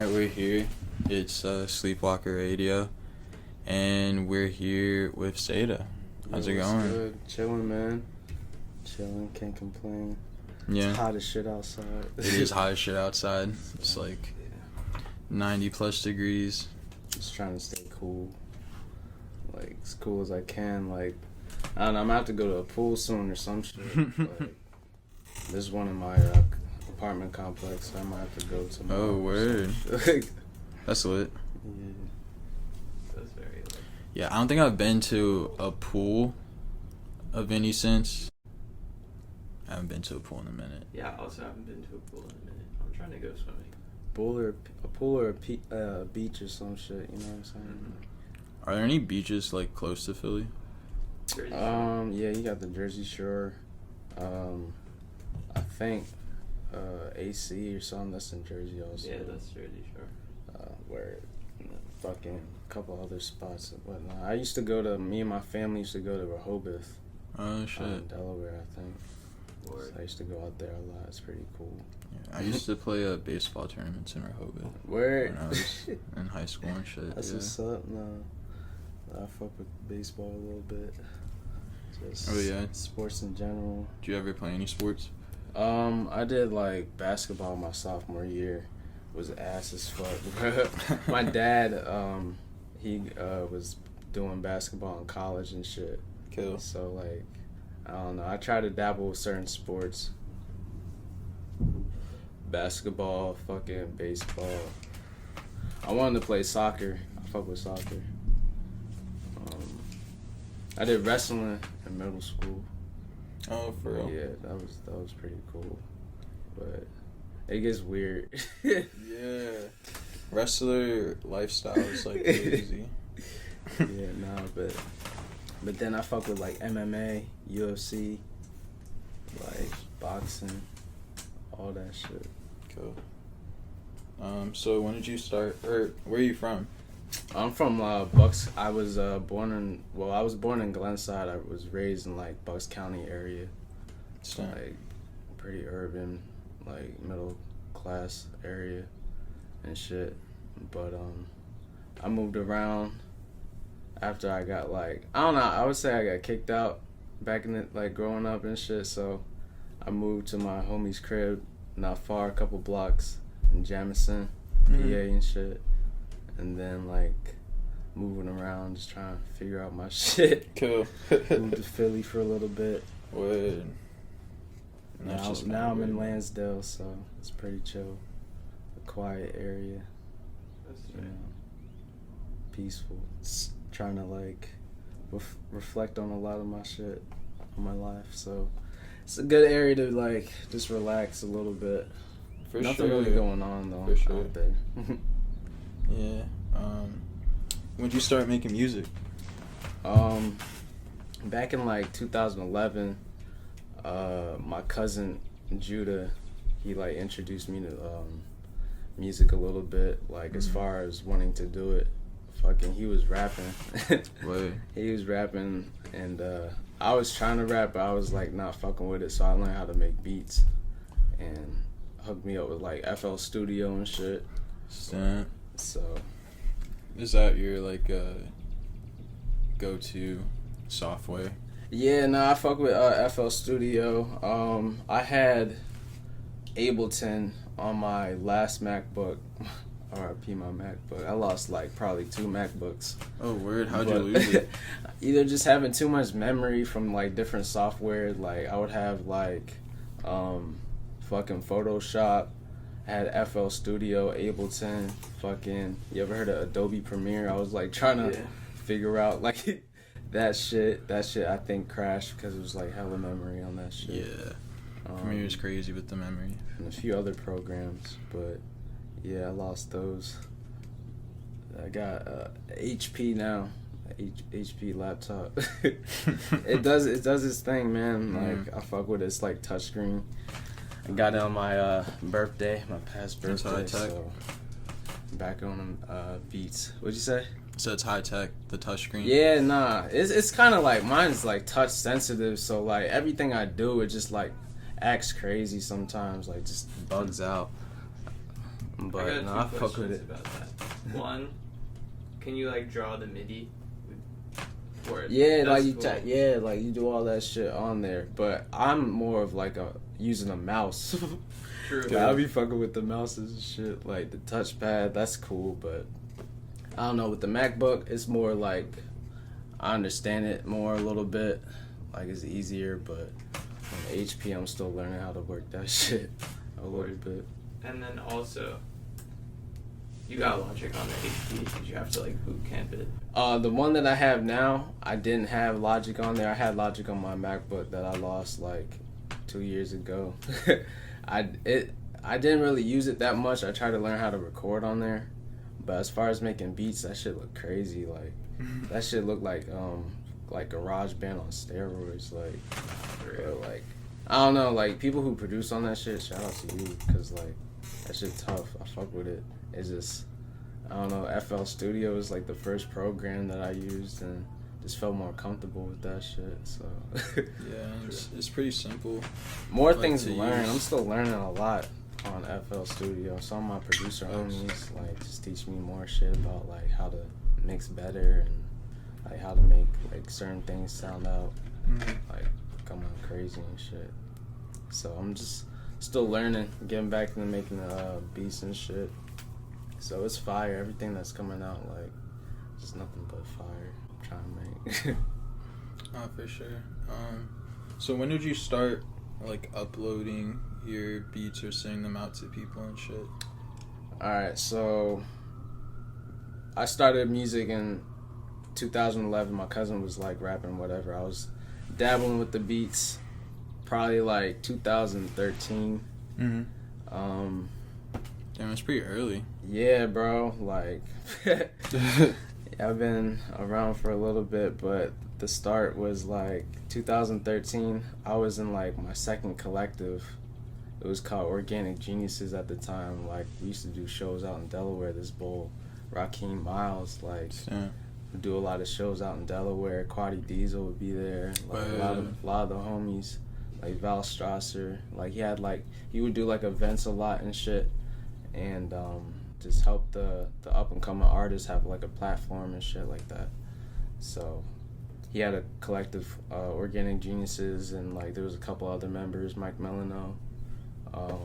We're here. It's SleepWalker Radio, and we're here with Sayda. How's it going? Good. Chilling, man. Chilling. Can't complain. Yeah. It's hot as shit outside. It is hot as shit outside. It's like 90 plus degrees. Just trying to stay cool. Like, as cool as I can. Like, I don't know. I'm gonna have to go to a pool soon or some shit. Like, there's one in my apartment complex. I might have to go to. Oh, word. That's lit. Yeah. That's very lit. Yeah, I don't think I've been to a pool of any sense. I haven't been to a pool in a minute. Yeah, I also haven't been to a pool in a minute. I'm trying to go swimming. Pool or a beach or some shit. You know what I'm saying? Are there any beaches like close to Philly? Jersey Yeah, you got the Jersey Shore. I think AC or something that's in Jersey also. Yeah, that's Jersey Shore. Where fucking a couple other spots and whatnot. Me and my family used to go to Rehoboth. Oh shit. Delaware, I think. Word. So I used to go out there a lot. It's pretty cool. Yeah, I used to play baseball tournaments in Rehoboth Where? when I was in high school and shit. That's yeah. what's up. No, I fuck with baseball a little bit. Just Oh, yeah? sports in general. Do you ever play any sports? I did like basketball my sophomore year. It was ass as fuck. My dad, he was doing basketball in college and shit. Cool. So like, I don't know. I try to dabble with certain sports. Basketball, fucking baseball. I wanted to play soccer. I fuck with soccer. I did wrestling in middle school. Oh, for real? Yeah, that was pretty cool. But it gets weird. Yeah. Wrestler lifestyle is like crazy. Yeah, nah, but then I fuck with like MMA, UFC, like boxing, all that shit. Cool. So when did you start, or where are you from? I'm from Bucks. I was born in Glenside. I was raised in like Bucks County area. It's like pretty urban, like middle class area and shit. But I moved around after I got like, I don't know, I would say I got kicked out back in it, like growing up and shit. So I moved to my homie's crib not far, a couple blocks in Jamison, PA and shit. And then like moving around, just trying to figure out my shit. Cool. Moved to Philly for a little bit. Word. Now I'm in Lansdale, so it's pretty chill. A quiet area. That's You right. know, peaceful. Trying to like reflect on a lot of my shit, on my life. So it's a good area to like just relax a little bit. For Nothing sure. really going on though. For sure. Out there. Yeah. When'd you start making music? Back in like 2011, my cousin Judah, he like introduced me to music a little bit, like as far as wanting to do it. Fucking, he was rapping. Wait. He was rapping, and I was trying to rap, but I was like not fucking with it. So I learned how to make beats, and hooked me up with like FL Studio and shit. Stamp. So Is that your like go-to software? yeah, no, I fuck with FL Studio. I had Ableton on my last MacBook. RIP my MacBook. I lost like probably 2 MacBooks. Oh, word. How'd you lose it? Either just having too much memory from like different software. Like I would have like fucking Photoshop. I had FL Studio, Ableton, fucking. You ever heard of Adobe Premiere? I was like trying to figure out like that shit. That shit I think crashed because it was like hella memory on that shit. Yeah. Premiere is crazy with the memory. And a few other programs, but yeah, I lost those. I got HP now, HP laptop. it does its thing, man. Like I fuck with it. It's like touchscreen. I got it on my birthday, my past birthday. That's high tech. So back on beats. What'd you say? So it's high tech, the touchscreen. Yeah, nah. It's kind of like mine's like touch sensitive, so like everything I do, it just like acts crazy sometimes, like just bugs out. But no, I got two fuck with questions it. about that. One, can you like draw the MIDI? For it? Yeah, That's like you, cool. like you do all that shit on there. But I'm more of like using a mouse. True. Like, I'll be fucking with the mouses and shit, like the touchpad. That's cool, but I don't know. With the MacBook, it's more like I understand it more a little bit. Like it's easier, but on HP, I'm still learning how to work that shit a little bit. And then also, you got Logic on the HP. Did you have to like boot camp it? The one that I have now, I didn't have Logic on there. I had Logic on my MacBook that I lost like 2 years ago. I didn't really use it that much. I tried to learn how to record on there, but as far as making beats, that shit looked crazy. Like that shit looked like GarageBand on steroids. Like I don't know. Like people who produce on that shit, shout out to you, cause like that shit tough. I fuck with it. It's just I don't know. FL Studio is like the first program that I used and just felt more comfortable with that shit. So Yeah, it's pretty simple. more Like things to to learn. use. I'm still learning a lot on FL Studio. Some of my producer homies like just teach me more shit about like how to mix better and like how to make like certain things sound out like come out crazy and shit. So I'm just still learning, getting back into making beats and shit. So it's fire. Everything that's coming out like just nothing but fire. I'm trying to make. Oh, for sure. So when did you start like uploading your beats or sending them out to people and shit? Alright, so I started music in 2011. My cousin was like rapping whatever. I was dabbling with the beats probably like 2013. Damn, it's pretty early. Yeah, bro. Like I've been around for a little bit, but the start was like 2013. I was in like my second collective. It was called Organic Geniuses at the time. Like we used to do shows out in Delaware. This bull, Rakeem Miles, like would do a lot of shows out in Delaware. Quaddy Diesel would be there. Like a lot of the homies, like Val Strasser. Like he would do like events a lot and shit, and just help the up and coming artists have like a platform and shit like that. So he had a collective, Organic Geniuses, and like there was a couple other members, Mike Melano, a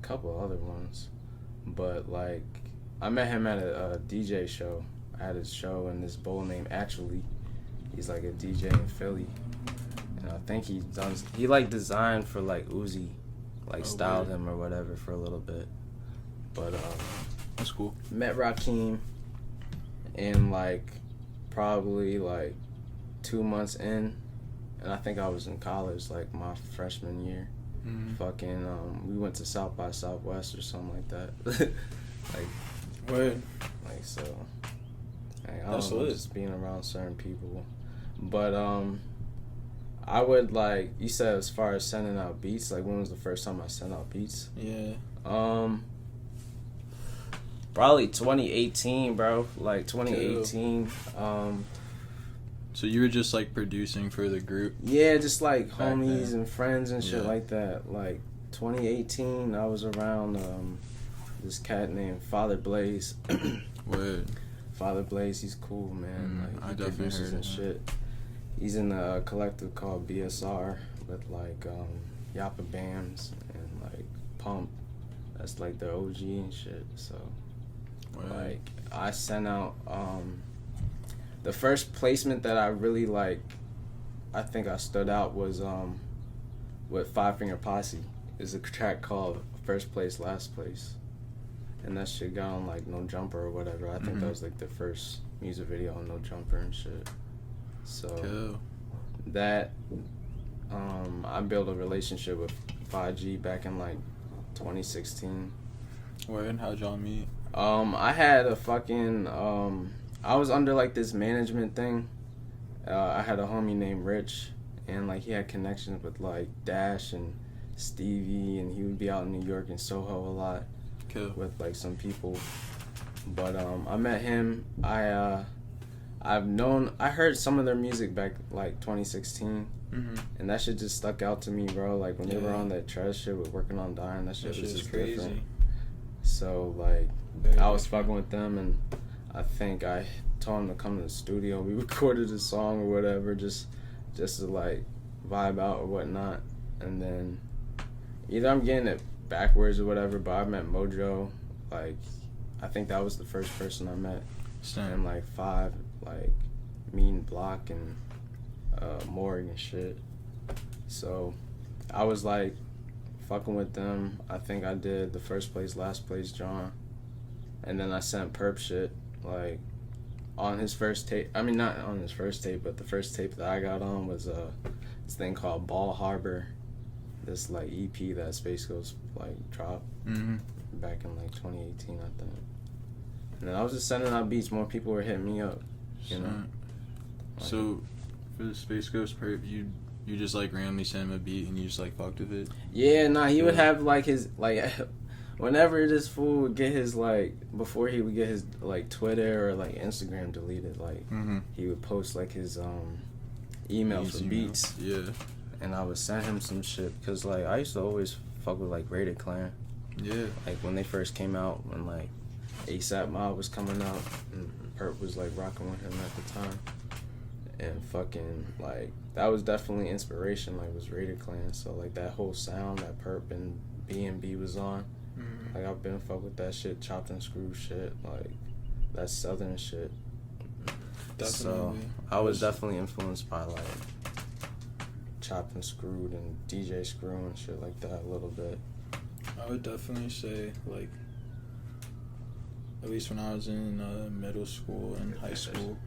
couple other ones. But like I met him at a DJ show. I had a show in this bull named Actually. He's like a DJ in Philly, and I think he like designed for like Uzi, like styled him or whatever for a little bit. But that's cool. Met Rakeem in like probably like 2 months in, and I think I was in college like my freshman year. Fucking we went to South by Southwest or something like that. Like so like, I don't know, just being around certain people. But I would like, you said as far as sending out beats, like when was the first time I sent out beats? Yeah. Probably 2018, bro. Like 2018. So you were just like producing for the group? Yeah, just like Back homies then. and friends and shit like that. Like 2018, I was around this cat named Father Blaze. Word. Father Blaze, he's cool, man. Like I he definitely produces heard and of him. shit. He's in a collective called BSR with like Yappa Bams and like Pump. That's like the OG and shit. So like I sent out the first placement that I really like, I think I stood out was with Five Finger Posse. It's a track called First Place, Last Place. And that shit got on like No Jumper or whatever. I think that was like the first music video on No Jumper and shit. So that I built a relationship with 5G back in like 2016. Word, how'd y'all meet? I had a fucking I was under like this management thing. I had a homie named Rich, and like he had connections with like Dash and Stevie, and he would be out in New York and Soho a lot with like some people. But I met him. I heard some of their music back like 2016, and that shit just stuck out to me, bro. Like when they were on that trash shit with Working on Dying, that shit was just crazy. different. So like I was fucking with them, and I think I told him to come to the studio. We recorded a song or whatever, just to like vibe out or whatnot. And then either I'm getting it backwards or whatever, but I met Mojo. Like I think that was the first person I met. And like 5, like me and Block and Morgan and shit. So I was like fucking with them. I think I did the first place, last place, John. And then I sent Perp shit, like, on his first tape. I mean, not on his first tape, but the first tape that I got on was this thing called Ball Harbor. This, like, EP that Space Ghost, like, dropped back in, like, 2018, I think. And then I was just sending out beats. More people were hitting me up, you know? Like, so, for the SpaceGhostPurrp, you just, like, randomly sent him a beat and you just, like, fucked with it? Yeah, nah, he would have, like, his, like... Whenever this fool would get his, like, before he would get his, like, Twitter or, like, Instagram deleted, like, he would post, like, his, email for beats. Yeah. And I would send him some shit, because, like, I used to always fuck with, like, Rated Clan. Yeah. Like, when they first came out, when, like, ASAP Mob was coming out, and Perp was, like, rocking with him at the time. And fucking, like, that was definitely inspiration, like, was Rated Clan. So, like, that whole sound that Perp and BMB was on, like, I've been fuck with that shit, chopped and screwed shit, like, that southern shit. Definitely. So, I was definitely influenced by, like, chopped and screwed and DJ Screw and shit like that a little bit. I would definitely say, like, at least when I was in middle school and high school,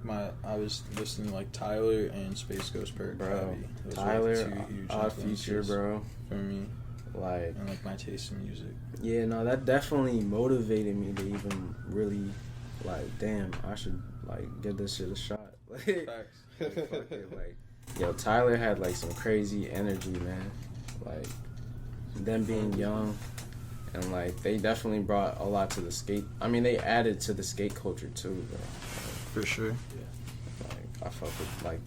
I was listening to, like, Tyler and SpaceGhostPurrp. Bro, those Tyler, were, like, 2 huge Odd Future, influences bro. for me. Like, And, like, my taste in music. Yeah, no, that definitely motivated me to even really, like, damn, I should, like, give this shit a shot. Like, Facts. like, fuck it, like, yo, Tyler had, like, some crazy energy, man. Like, them being young, and, like, they definitely brought a lot to the skate. I mean, they added to the skate culture, too, bro. For sure. Yeah. Like, I fuck with, like,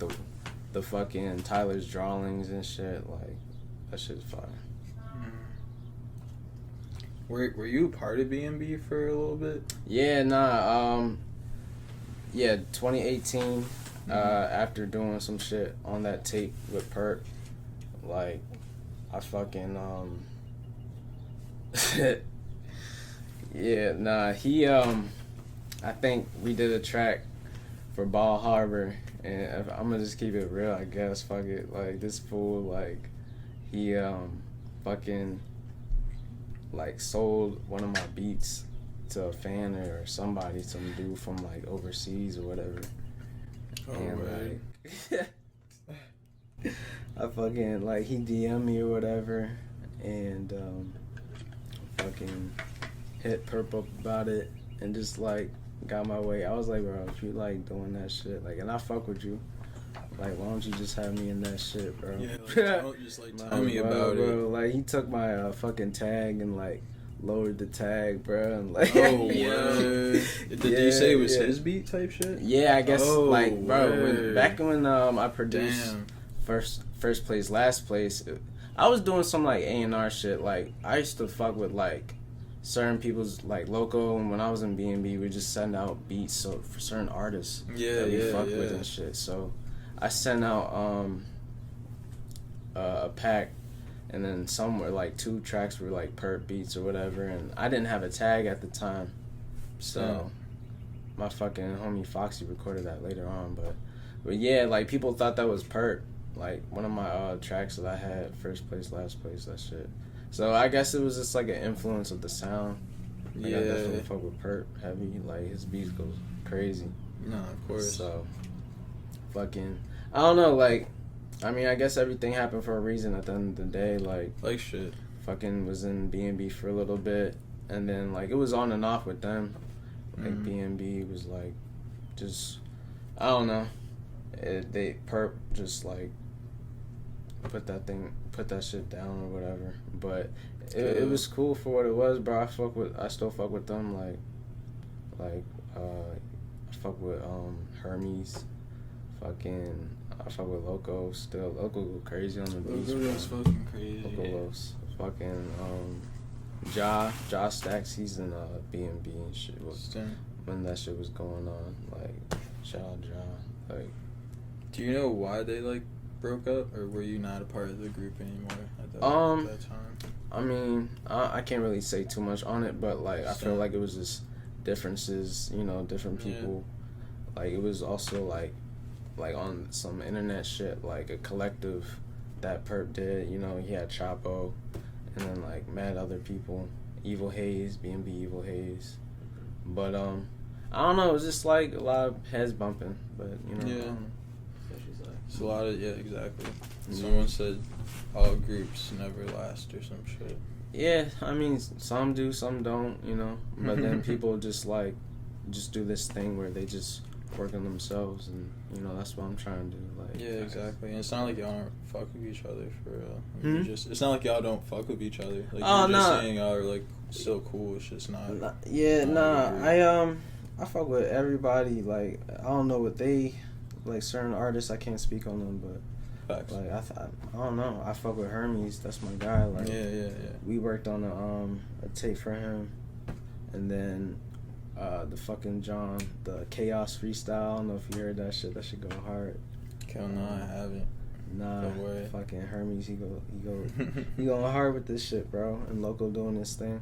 the fucking Tyler's drawings and shit. Like, that shit's fire. Were you a part of BMB for a little bit? Yeah, nah, yeah, 2018, after doing some shit on that tape with Perp, like, I fucking, yeah, nah, he, I think we did a track for Ball Harbor, and I'm gonna just keep it real, I guess, fuck it, like, this fool, like, he, fucking, like, sold one of my beats to a fan or somebody, some dude from, like, overseas or whatever. Oh, and, like, I fucking, like, he DM'd me or whatever, and, fucking hit Perp up about it, and just, like, got my way. I was like, bro, if you, like, doing that shit, like, and I fuck with you, like, why don't you just have me in that shit, bro? Yeah, like, tell me about it. Like, he took my fucking tag and, like, lowered the tag, bro, and, like... Oh, yeah. Did you say it was his beat type shit? Yeah, I guess, like, bro, word. back when I produced first place, last place, I was doing some, like, A&R shit. Like, I used to fuck with, like, certain people's, like, local, and when I was in BMB, we just send out beats so for certain artists that we fuck with and shit. So I sent out a pack, and then some were, like, 2 tracks were, like, Perp beats or whatever, and I didn't have a tag at the time, so my fucking homie Foxy recorded that later on, but yeah, like, people thought that was Perp, like, one of my tracks that I had, first place, last place, that shit. So I guess it was just, like, an influence of the sound. Like, I definitely fuck with Perp heavy, like, his beats goes crazy. No, of course. So, fucking, I don't know, like, I mean, I guess everything happened for a reason at the end of the day, like shit. Fucking was in BMB for a little bit, and then, like, it was on and off with them. Like, BMB was, like, just, I don't know, Perp just, like, put that shit down or whatever, but it was cool for what it was, bro. I still fuck with them, like, I fuck with, Hermes, fucking, I fuck with Loco still. Loco go crazy on the beats. Loco goes fucking crazy. Loco goes fucking, Ja Stacks, he's in BMB and shit. Sting. When that shit was going on, like, shout out Ja. Like, do you know why they like broke up, or were you not a part of the group anymore at that time? I mean, I can't really say too much on it, but like I feel Same. like it was just differences, you know, different people. Like it was also like on some internet shit, like a collective that Perp did. You know, he had Chapo, and then like mad other people, Evil Haze, BMB Evil Haze. But I don't know. It was just like a lot of heads bumping, but you know. Yeah. So she's like, It's a lot of exactly. Yeah. Someone said all groups never last or some shit. Yeah, I mean, some do, some don't, you know. But then people just do this thing where they just work on themselves, and you know that's what I'm trying to do. Like, Yeah, exactly. And it's not like y'all don't fuck with each other for real. I mean, it's not like y'all don't fuck with each other. Like you're just saying y'all are like still cool. It's just not. I fuck with everybody. Like I don't know what they like. Certain artists, I can't speak on them, but. Facts. Like I don't know. I fuck with Hermes. That's my guy. Like Yeah. we worked on a tape for him, and then the fucking John, the Chaos freestyle. I don't know if you heard that shit. That shit go hard. Hell no, I haven't. Nah, No way. fucking Hermes. He going hard with this shit, bro. And Loco doing this thing,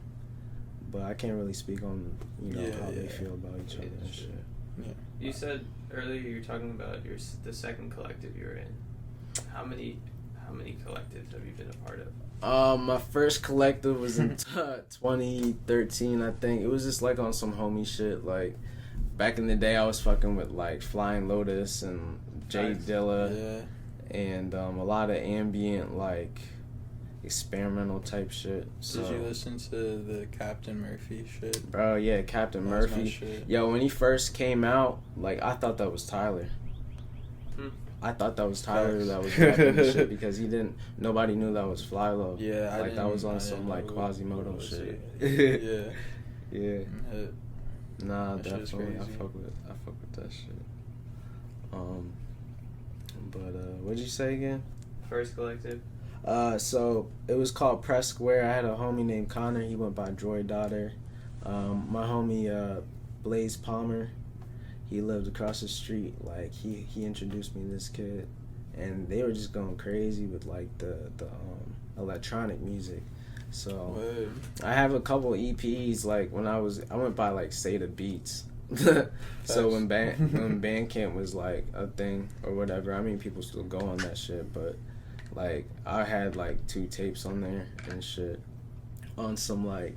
but I can't really speak on how they feel about each other and shit. Yeah. you said earlier you were talking about the second collective you were in. How many collectives have you been a part of? My first collective was in 2013, I think. It was just like on some homie shit. Like back in the day, I was fucking with like Flying Lotus and J Dilla, and a lot of ambient like experimental type shit. So, did you listen to the Captain Murphy shit? Bro, yeah, Captain That was my Murphy. shit. Yo, when he first came out, like I thought that was Tyler. I thought that was Tyler that was rapping the shit because nobody knew that was Flylo. Yeah, like that was on some like Quasimodo shit. Yeah. Nah, That shit's definitely. I crazy. fuck with that shit. But what'd you say again? First collective. So it was called Press Square. I had a homie named Connor. He went by Droid Daughter. My homie Blaze Palmer. He lived across the street. Like he introduced me to this kid, and they were just going crazy with like the electronic music. So I have a couple EPs. Like when I went by like Sayda Beats. So when Bandcamp was like a thing or whatever, I mean people still go on that shit, but like I had like 2 tapes on there and shit on some like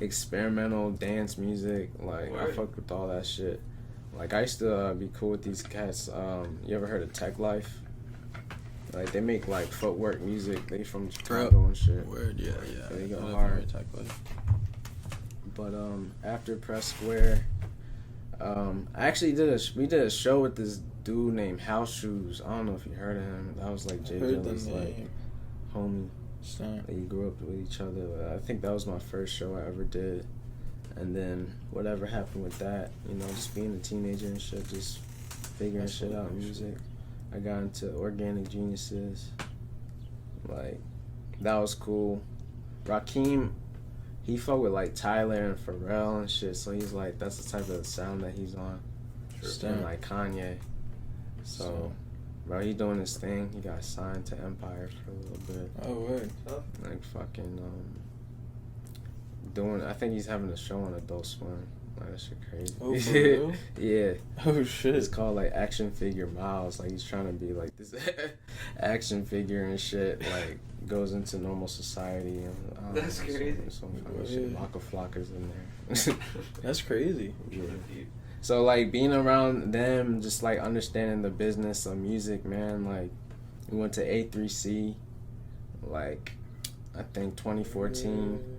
experimental dance music. Like I fucked with all that shit. Like I used to be cool with these cats. You ever heard of TEKLIFE? Like they make like footwork music. They from Chicago and shit. Word, yeah. They go hard. But after Press Square, we did a show with this dude named House Shoes. I don't know if you heard of him. That was like Jay Dilla's like homie. They grew up with each other. I think that was my first show I ever did. And then whatever happened with that, just being a teenager and shit, just figuring shit out in music. I got into Organic Geniuses. Like, that was cool. Rakim, he fucked with like Tyler and Pharrell and shit, so he's like, that's the type of sound that he's on. And like Kanye. So, bro, he doing his thing. He got signed to Empire for a little bit. Oh, word. Like fucking, I think he's having a show on Adult Swim. Like that shit crazy. Oh, for real? Yeah. Oh shit. It's called like Action Figure Miles. Like he's trying to be like this action figure and shit. Like goes into normal society. And, That's crazy. Some kind of shit. Waka Flockers in there. That's crazy. Yeah. So like being around them, just like understanding the business of music, man. Like we went to A3C. Like I think 2014.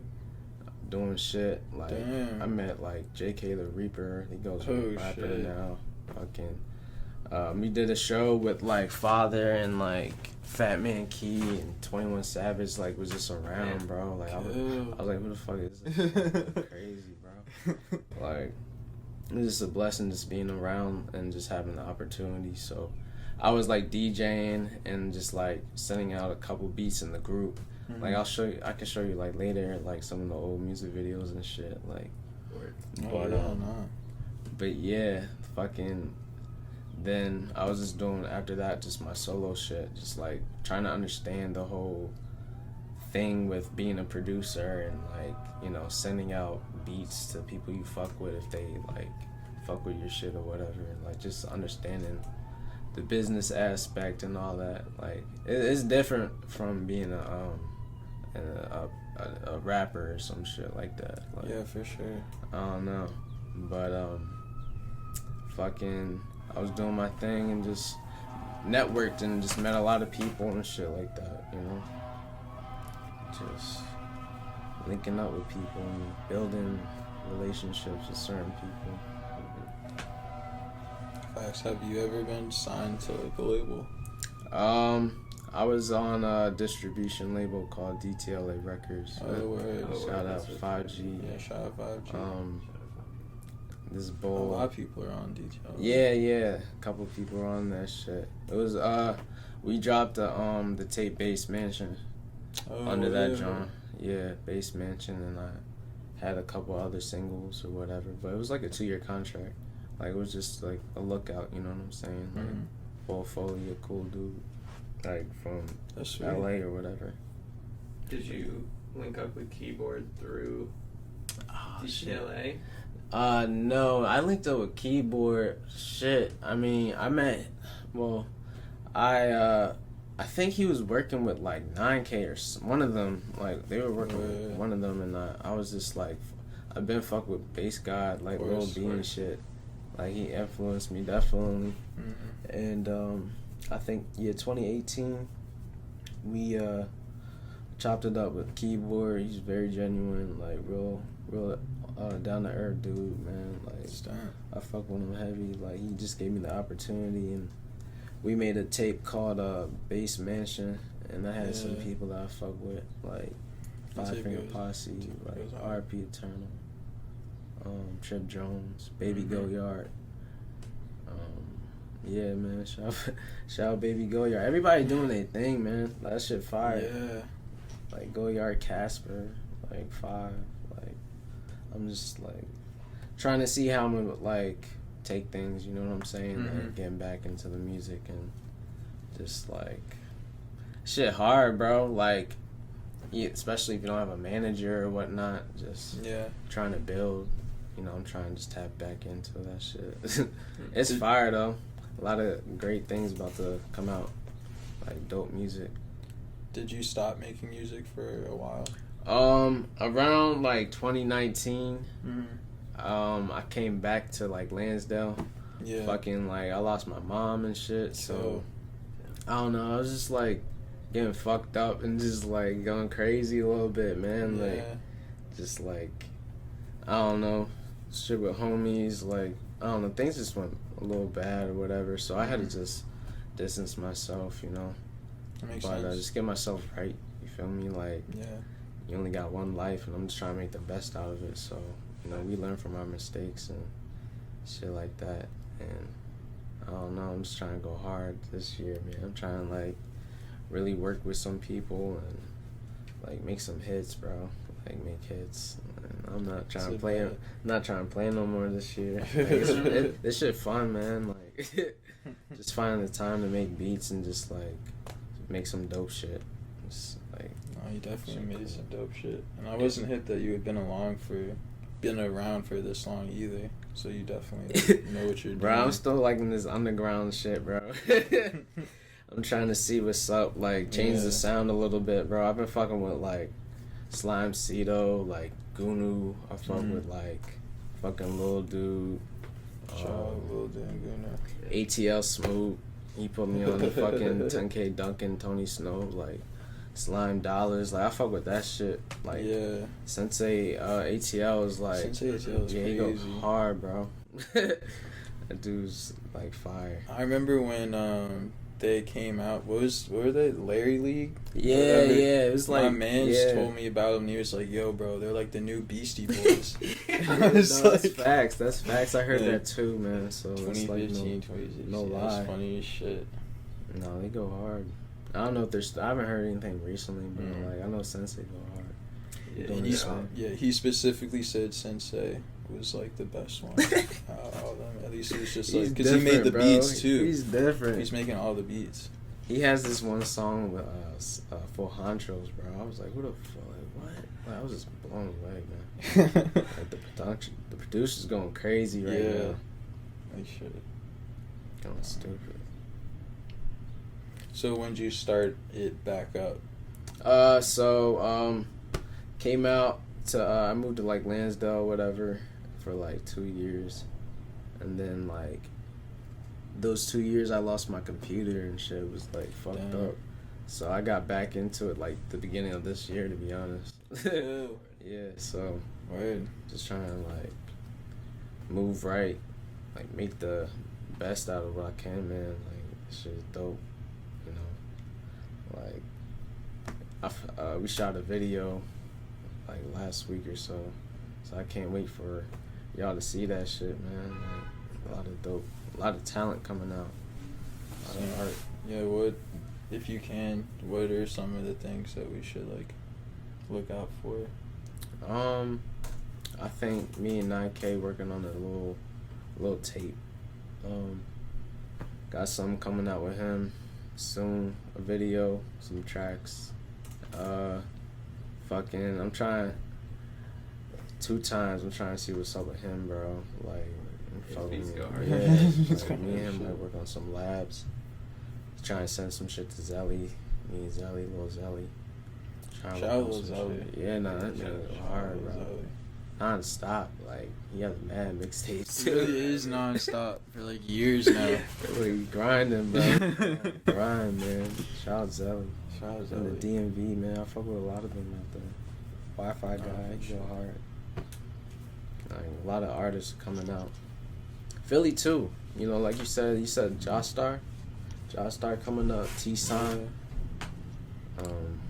Doing shit like I met like JK the Reaper. He goes rapper now. Fucking we did a show with like Father and like Fat Man Key and 21 Savage. Like was just around, bro. Like I was like, who the fuck is this? Crazy, bro. Like it was just a blessing just being around and just having the opportunity. So I was like DJing and just like sending out a couple beats in the group. Mm-hmm. Like I can show you like later like some of the old music videos and shit. Like, but yeah, fucking. Then I was just doing after that just my solo shit, just like trying to understand the whole thing with being a producer and like, you know, sending out beats to people you fuck with if they like fuck with your shit or whatever. Like just understanding the business aspect and all that. Like it's different from being a rapper or some shit like that. Like, yeah, for sure. I don't know, but fucking. I was doing my thing and just networked and just met a lot of people and shit like that, you know? Just linking up with people and building relationships with certain people. Facts. Have you ever been signed to like a label? I was on a distribution label called DTLA Records. Shout out 5G. Yeah, shout out 5G. This A bowl. lot of people are on DTLA. Yeah. A couple people are on that shit. It was we dropped the tape Bass Mansion under that genre. Yeah, Bass Mansion, and I had a couple other singles or whatever. But it was like a 2-year contract. Like it was just like a lookout, you know what I'm saying? Like portfolio, cool dude, like from LA or whatever. Did you link up with Keyboard through DTLA? No, I linked up with Keyboard. Shit, I mean, I think he was working with like 9K or one of them. Like they were working with one of them, and I was just like, I've been fucked with Bass God, like Lil B and shit. Like he influenced me definitely. And I think 2018, we chopped it up with Keyboard. He's very genuine, like real down to earth dude, man. Like I fuck with him heavy. Like he just gave me the opportunity, and we made a tape called Bass Mansion, and I had some people that I fuck with, like Five Finger Posse, like RP Eternal, Trip Jones, Baby Go Yard. Yeah, man. Shout out Baby Go Yard. Everybody doing their thing, man. That shit fire. Yeah. Like Go Yard, Casper, like Five. Like I'm just like trying to see how I'm gonna like take things. You know what I'm saying? Like getting back into the music and just like shit hard, bro. Like especially if you don't have a manager or whatnot. Just trying to build. You know, I'm trying to just tap back into that shit. It's fire though. A lot of great things about to come out, like dope music. Did you stop making music for a while? Around like 2019, I came back to like Lansdale. Yeah. Fucking like I lost my mom and shit, so I don't know. I was just like getting fucked up and just like going crazy a little bit, man. Like just like I don't know, shit with homies. Like I don't know, things just went a little bad or whatever. So I had to just distance myself, you know. That makes sense. Just get myself right. You feel me? Like you only got one life, and I'm just trying to make the best out of it. So you know, we learn from our mistakes and shit like that. And I don't know, I'm just trying to go hard this year, man. I'm trying to like really work with some people and like make some hits, bro. Like make hits. And I'm not trying to play. I'm not trying to play no more this year. Like, this shit fun, man. Like just finding the time to make beats and just like make some dope shit. Just like you definitely made some dope shit. And I wasn't hit that you had been around for this long either. So you definitely know what you're doing. Bro, I'm still like in this underground shit, bro. I'm trying to see what's up, like change the sound a little bit, bro. I've been fucking with like Slime Cedo, like Gunu. I fuck with like fucking Lil Dude. Lil Dude and Gunu. ATL Smooth. He put me on the fucking 10K Duncan, Tony Snow, like Slime Dollars. Like I fuck with that shit. Like Sensei ATL is like Sensei ATL is crazy. He goes hard, bro. That dude's like fire. I remember when they came out. What were they? Larry League? Yeah. It was like my man just told me about them. And he was like, "Yo, bro, they're like the new Beastie Boys." That's facts. That's facts. I heard that too, man. So 2015, it's like no lie. That's funny as shit. No, they go hard. I don't know if there's. I haven't heard anything recently, but like I know Sensei go hard. Yeah, Doing And his thing. he specifically said Sensei was like the best one. All of them. At least it was just like because he made the bro. beats too. He's different. He's making all the beats. He has this one song with Full Honchos, bro. I was like, who the fuck? Like, what? Like, I was just blown away, man. Like the producer's going crazy right now. Like shit. Going stupid. So when did you start it back up? Came out to I moved to like Lansdale, whatever, for like 2 years, and then like those 2 years I lost my computer and shit. It was like fucked Damn. up. So I got back into it like the beginning of this year, to be honest. Yeah, so Word. just trying to like move right, like make the best out of what I can, man. Like this shit is dope, you know. Like we shot a video like last week or so I can't wait for y'all to see that shit, man. Like a lot of dope, a lot of talent coming out, a lot of art. Yeah, what if you can? What are some of the things that we should like look out for? I think me and 9K working on a little tape. Got something coming out with him soon. A video, some tracks. I'm trying 2 times. I'm trying to see what's up with him, bro. Like, beats go hard. yeah. It's Like, gonna me and him shit. might work on some labs. Trying to send some shit to Zelly. Me and Zelly, Lil Zelly. Trying to Shout work out on Lil some Zelly. shit. Yeah, nah, that nigga go hard, bro. Zelly. Non-stop. Like, he has mad mixtapes, It too. really is non-stop for like years now. Really grinding, bro. Grind, man. Shout out Zelly. Shout out And the Zelly. DMV, man. I fuck with a lot of them out there. Wi-Fi guy, for he sure. go hard. Like, a lot of artists coming out. Philly too. You know, like you said Josh Star coming up. T-Sign.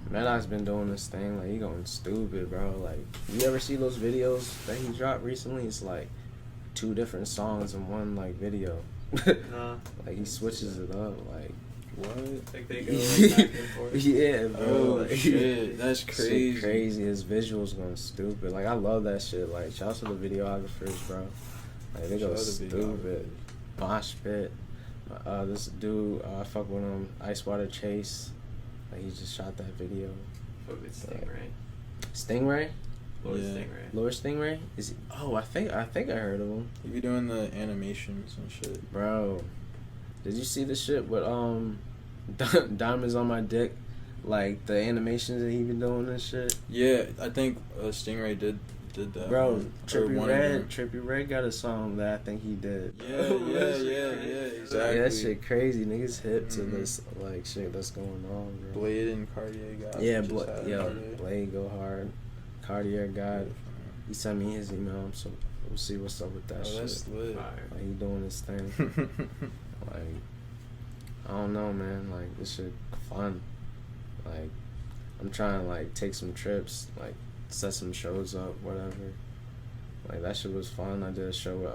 Maddox been doing this thing. Like, he going stupid, bro. Like, you ever see those videos that he dropped recently? It's like 2 different songs in one like video. Nah. Like, he switches it up. Like, What? Like they go like, back and forth. yeah, bro. Oh Like, shit, that's shit crazy. crazy. His visuals going stupid. Like, I love that shit. Like, shout out to the videographers, bro. Like, they go Shout out to stupid. Moshpxt. This dude, I fuck with him. IceWaterChase. Like, he just shot that video. Fuck with Stingray. Stingray? Lord Yeah. Stingray. Lord Stingray? Is he? Oh, I think I heard of him. He be doing the animations and shit. Bro, did you see the shit with diamonds on my dick? Like the animations that he been doing and shit. Yeah, I think Stingray did that. Bro, one. Or one of them. Trippy Red got a song that I think he did. Yeah, exactly. Yeah, that shit crazy. Niggas hip to Mhm. this like shit that's going on, bro. Blade and Cartier guy. Yeah, just had it today. Blade go hard. Cartier guy. He sent me his email, so we'll see what's up with that Oh, shit. that's lit. Fire. Like, he doing his thing. Like, I don't know, man. Like, this shit fun. Like, I'm trying to like take some trips, like set some shows up, whatever. Like, that shit was fun. I did a show with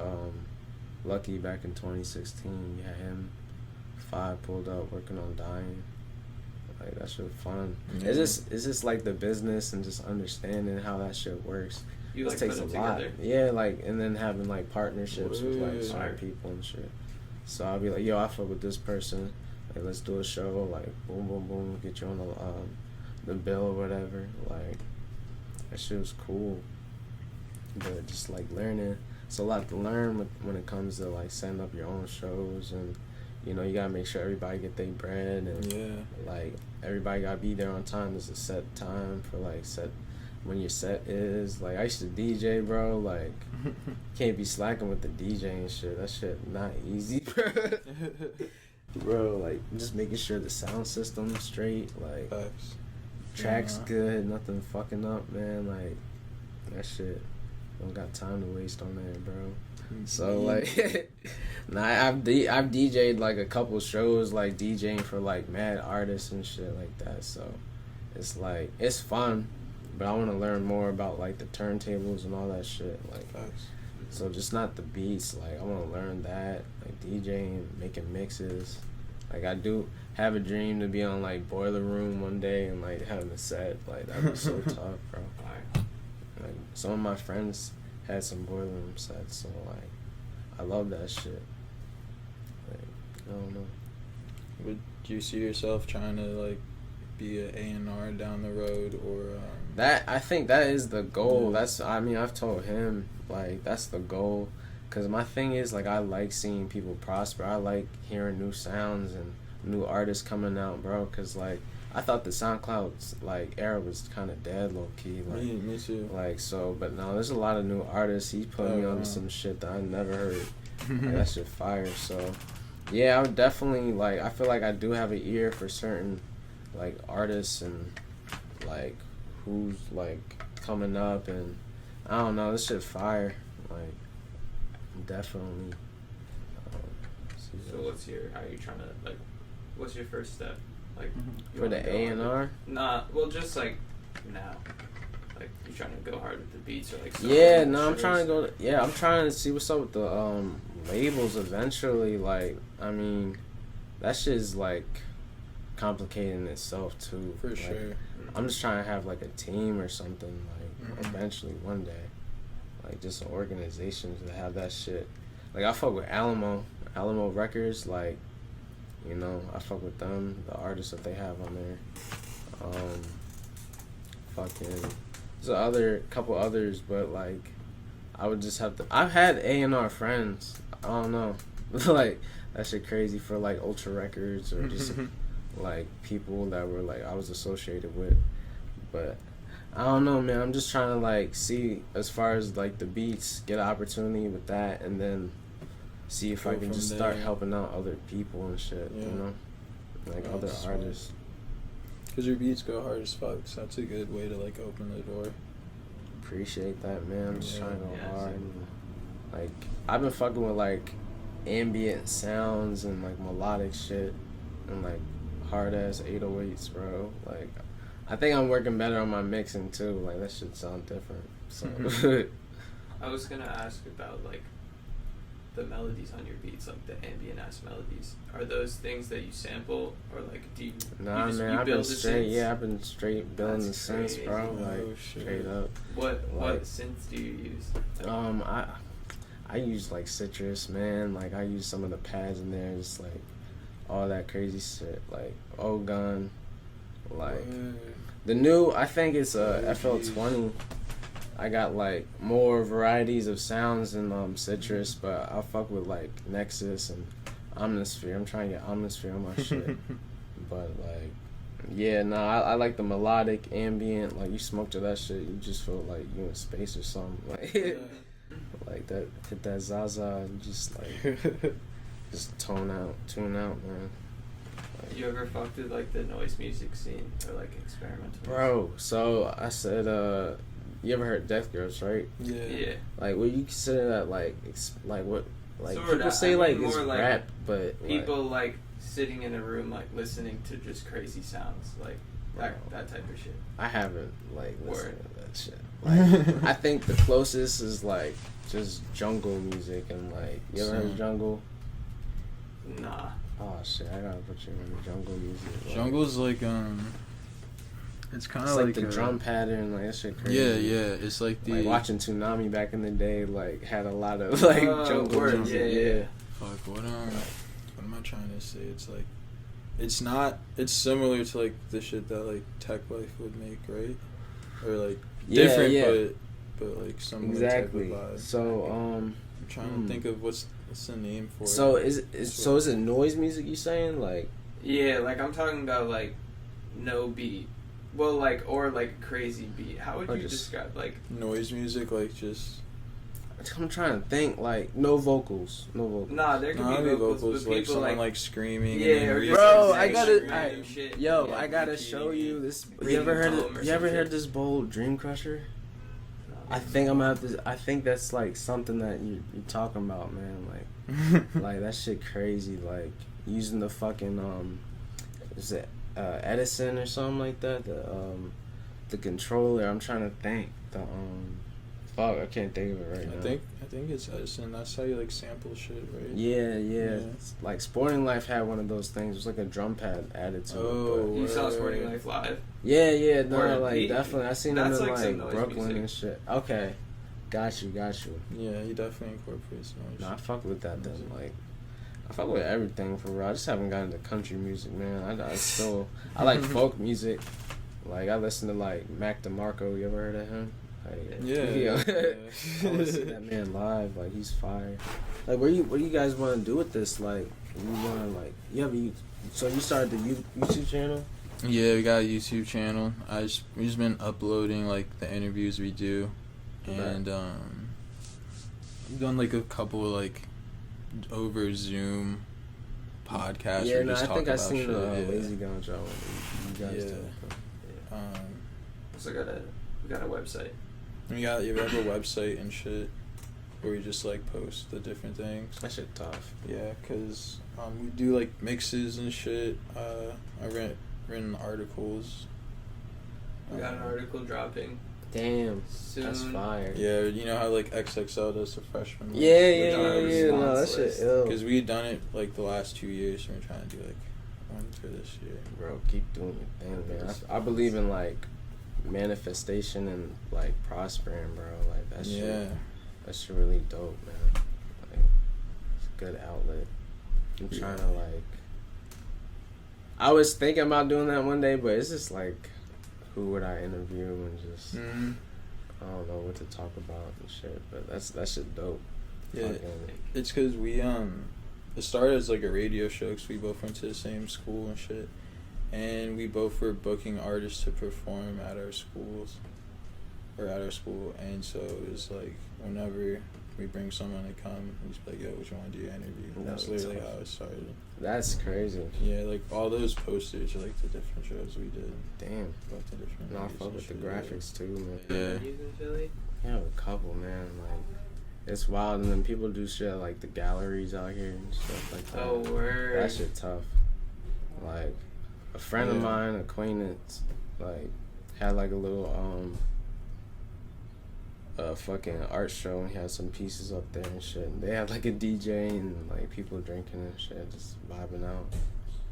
Lucky back in 2016. We had him, 5 pulled up working on Dying. Like, that shit was fun. Yeah. It's just like the business and just understanding how that shit works. You It like takes put a it lot. together. Yeah, like, and then having like partnerships with like Word. certain people and shit. So I'll be like, yo, I fuck with this person. Like, let's do a show. Like, boom, boom, boom, get you on the bill or whatever. Like, that shit was cool. But just like learning, it's a lot to learn when it comes to like setting up your own shows, and you know, you gotta make sure everybody get their bread, and Yeah. like everybody gotta be there on time. There's a set time for like set when your set is. Like, I used to DJ, bro. Like, can't be slacking with the DJ and shit. That shit not easy, bro. Bro, like, just making sure the sound system's straight, like Facts. tracks Yeah. good, nothing fucking up, man. Like, that shit don't got time to waste on there, bro. So like, nah, I've DJ'd like a couple shows, like DJing for like mad artists and shit like that. So it's like, it's fun, but I want to learn more about like the turntables and all that shit. Like, Facts. so just not the beats. Like, I want to learn that, like DJing, making mixes. Like I do have a dream to be on like Boiler Room one day and like having a set. Like that'd be so tough, bro. Like some of my friends had some Boiler Room sets, so like I love that shit. Like I don't know. Would you see yourself trying to like be an A&R down the road, or that? I think that is the goal. Yeah. That's, I mean, I've told him like that's the goal, cause my thing is like I like seeing people prosper. I like hearing new sounds and new artists coming out, bro. Cause like I thought the SoundCloud's like era was kind of dead, low key. Like, me too. Like so, but no, there's a lot of new artists. He put me on some shit that I never heard. Like, that shit fire. So yeah, I would definitely like. I feel like I do have an ear for certain like artists and like who's like coming up, and I don't know, this shit fire. Like definitely. So what's your? How are you trying to like? What's your first step? Like you For wanna the go hard A&R? with- Nah, well, just like now. Like you trying to go hard with the beats or like? Yeah, no, I'm trying to go. I'm trying to see what's up with the labels eventually. Like, I mean, that shit is like complicated in itself too. For Like, sure. I'm just trying to have like a team or something. Like, Mhm. eventually one day, like just an organization to have that shit. Like, I fuck with Alamo Records. Like, you know, I fuck with them, the artists that they have on there. Fucking, there's a couple others, but like, I would just have to. I've had A&R friends. I don't know, like that shit crazy for like Ultra Records or just like people that were like I was associated with. But I don't know, man. I'm just trying to like see as far as like the beats, get an opportunity with that, and then see if I Go can from just start there. helping out other people and shit. Yeah. You know, like Oh, other that's smart. artists. Because your beats go hard as fuck, so that's a good way to like open the door. Appreciate that, man. I'm just Yeah. trying to go Yeah, hard. same. Like I've been fucking with like ambient sounds and like melodic shit and like hard ass 808s, bro. Like I think I'm working better on my mixing too. Like that shit sound different. So I was gonna ask about like the melodies on your beats, like the ambient ass melodies. Are those things that you sample, or like do you? nah, you just, man, you I've been build the straight. synths? Yeah, I've been straight building the That's synths, crazy. bro. Oh, Like shit. straight up. What Like- synths do you use? Like, I use like Citrus, man. Like I use some of the pads in there, just like all that crazy shit, like Ogun, like the new. I think it's a FL20. I got like more varieties of sounds in Citrus, but I fuck with like Nexus and Omnisphere. I'm trying to get Omnisphere on my shit, but like, yeah, no, I like the melodic ambient. Like you smoke to that shit, you just feel like you in space or something. Like, like that, hit that Zaza, and just like just tune out, man. Like, you ever fucked with like the noise music scene or like experimental? bro, so I said, you ever heard Death Grips, right? Yeah. Yeah. Like, would you consider that like, like what? Like Sorta. people say, I mean, like more it's like rap, but People like sitting in a room like listening to just crazy sounds, like that type of shit. I haven't like listened Word. to that shit. Like, I think the closest is like just jungle music and like, you ever heard of jungle? Nah. Oh shit, I gotta put you in the jungle music. Like, Jungle's like it's kind it's of like the drum pattern, like that shit crazy. Yeah. It's like the Like watching Toonami back in the day, like had a lot of like jungle word, music. yeah. fuck. What am I trying to say? It's like it's not. It's similar to like the shit that like TEKLIFE would make, right? Or like Yeah, different, yeah. but like similar Exactly. type of vibe. So I'm trying to think of what's the name for so it. is it noise music you saying? Like Yeah, like I'm talking about like no beat. Well, like or like a crazy beat. How would Or you just- describe like? Noise music, like just I'm trying to think, like no vocals. Nah, there could not be only vocals, but like people someone like like screaming. yeah, and then or we- just, Bro, like, I gotta- screaming I- shit. Yo, Yeah, I gotta repeating show it. you this. You Reading ever a heard? poem or You ever some heard shit. this bold DREAMCRUSHER? Nah. I think I'm gonna have to. I think that's like something that you're talking about, man. Like, like that shit crazy. Like using the fucking is it Edison or something like that? The controller. I'm trying to think. Fuck, I can't think of it right now. I think it's Edison. That's how you like sample shit, right? Yeah. It's like Sporting Life had one of those things. It was like a drum pad added to it. You saw Sporting Life live? Yeah, no, Or like he- definitely. I seen him that's in like some like noise Brooklyn music. and shit. Okay, got you. Yeah, he definitely incorporates noise. No, I fuck with that then. Like, I fuck with everything for real. I just haven't gotten into country music, man. I still I like folk music. Like I listen to like Mac DeMarco. You ever heard of him? Like, Yeah. I want to see that man live. Like he's fire. Like what do you guys want to do with this? Like you want to like so you started the YouTube channel? Yeah, we got a YouTube channel. We've just been uploading like the interviews we do, and we've done like a couple like over Zoom podcasts. Yeah, where we no, just I talk think I about seen shit. the Lazy Gun Joe. You guys Yeah. do. So we got a website. We have a website and shit where we just like post the different things. That shit tough. Yeah, cause we do like mixes and shit. I written articles. We got an article dropping Damn, soon. that's fire. Yeah, you know how like XXL does the freshman. Yeah. our No, that response shit list. ill. Because we done it like the last 2 years, and we're trying to do like one for this year. Bro, keep doing your thing, man. I believe in like manifestation and like prospering, bro. Like that shit. Yeah. That shit really dope, man. Like it's a good outlet. I'm trying to like. I was thinking about doing that one day, but it's just like, who would I interview and just I don't know what to talk about and shit. But that shit dope. Yeah, Fucking- it's because we it started as like a radio show because we both went to the same school and shit, and we both were booking artists to perform at our schools, and so it was like whenever we bring someone to come, we just be like, yo, what you want to do your interview? And that's That's literally tough. how it started. That's crazy. Yeah, like all those posters are like the different shows we did. Damn. Like the different. No, I movies fuck and with the shit, graphics too, man. Yeah. Venues in Philly? Yeah, a couple, man. Like, it's wild, and then people do shit like the galleries out here and stuff like that. Oh, word. That shit tough. Like, a friend of Yeah. mine, acquaintance, like, had like a little fucking art show, and he had some pieces up there and shit. And they had like a DJ and like people drinking and shit, just vibing out.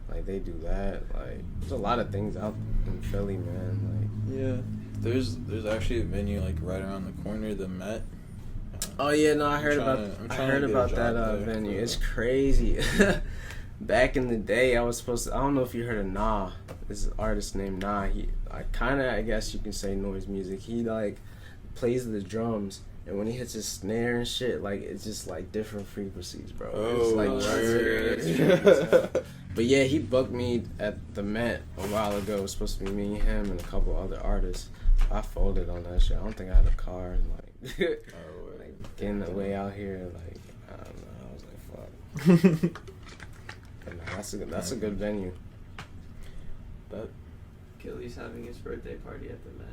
Like they do that. Like, there's a lot of things out in Philly, man. Like, Yeah, there's actually a venue like right around the corner, the Met. oh yeah, no, I I'm heard trying about to- I'm I trying to heard get a about job that there, venue. but- It's crazy. Back in the day, I was supposed to. I don't know if you heard of Nah. This artist named Nah. I guess you can say noise music. He like plays the drums, and when he hits his snare and shit, like it's just like different frequencies, bro. It's like word. But yeah, he booked me at the Met a while ago. It was supposed to be me, him, and a couple other artists. I folded on that shit. I don't think I had a car. Like, like getting the way out here, like I don't know. I was like, fuck. But nah, that's a good venue. That Gilly's having his birthday party at the Met.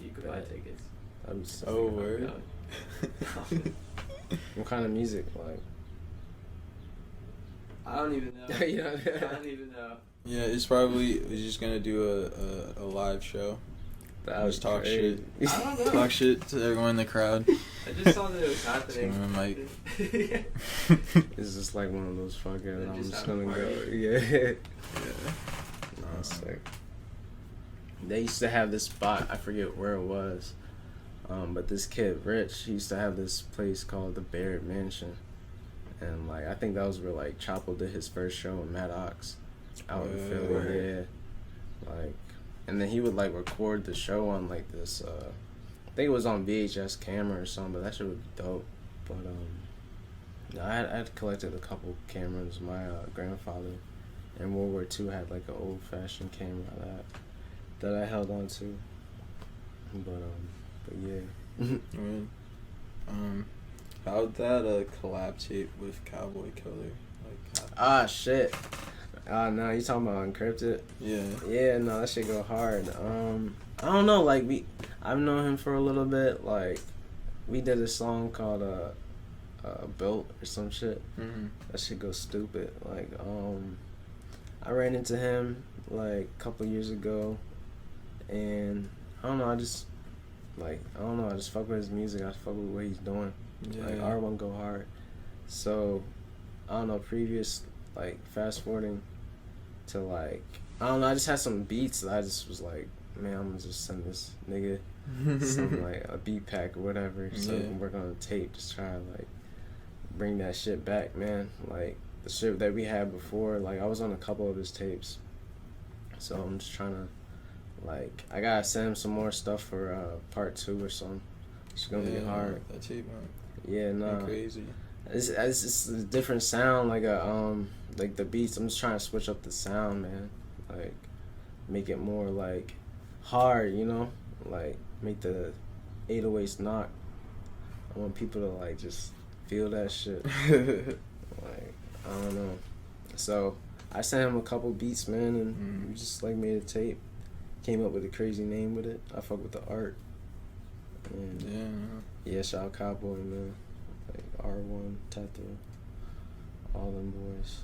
You could buy tickets. That'd be sick. oh word. What kind of music? Like, I don't even know. Yeah. I don't even know. Yeah, it's probably we're just gonna do a live show. that was Just talk crazy. shit. I don't know. Talk shit to everyone in the crowd. I just saw that it was happening. Someone might- It's just like one of those fucking. They're I'm just just having gonna a go. party. Yeah. No, sick. They used to have this spot. I forget where it was, but this kid Rich, he used to have this place called the Barrett Mansion, and like I think that was where like Chapo did his first show in Maddox, out in Philly. Yeah. Like, and then he would like record the show on like this. I think it was on VHS camera or something, but that shit would be dope. But no, I had collected a couple cameras. My grandfather in World War II had like an old fashioned camera that I held on to. But yeah. Word. How'd that collab tape with Cowboy Killer like happen? Ah shit. No, you talking about Encrypted? Yeah. Yeah, no, that shit go hard. I don't know, like I've known him for a little bit. Like, we did a song called Built or some shit. Mm-hmm. That shit goes stupid. Like, I ran into him like a couple years ago, and I don't know. Like, I don't know, I just fuck with his music. I fuck with what he's doing. Yeah. Like, R1 go hard. So, I don't know, like, fast forwarding to, like, I don't know, I just had some beats that I just was like, man, I'm gonna just send this nigga some, like, a beat pack or whatever, so we can work on a tape, just try to, like, bring that shit back, man. Like, the shit that we had before, like, I was on a couple of his tapes, so I'm just trying to, like, I gotta send him some more stuff for part 2 or something. It's gonna be hard. That tape, man. Yeah, nah. Crazy. It's just a different sound, like like the beats. I'm just trying to switch up the sound, man. Like, make it more like hard, you know, like make the 808s knock. I want people to like just feel that shit. Like, I don't know. So I sent him a couple beats, man, and we just like made a tape. Came up with a crazy name with it. I fuck with the art. And yeah, shout out Cowboy, man. Like R1, Tether, all them boys.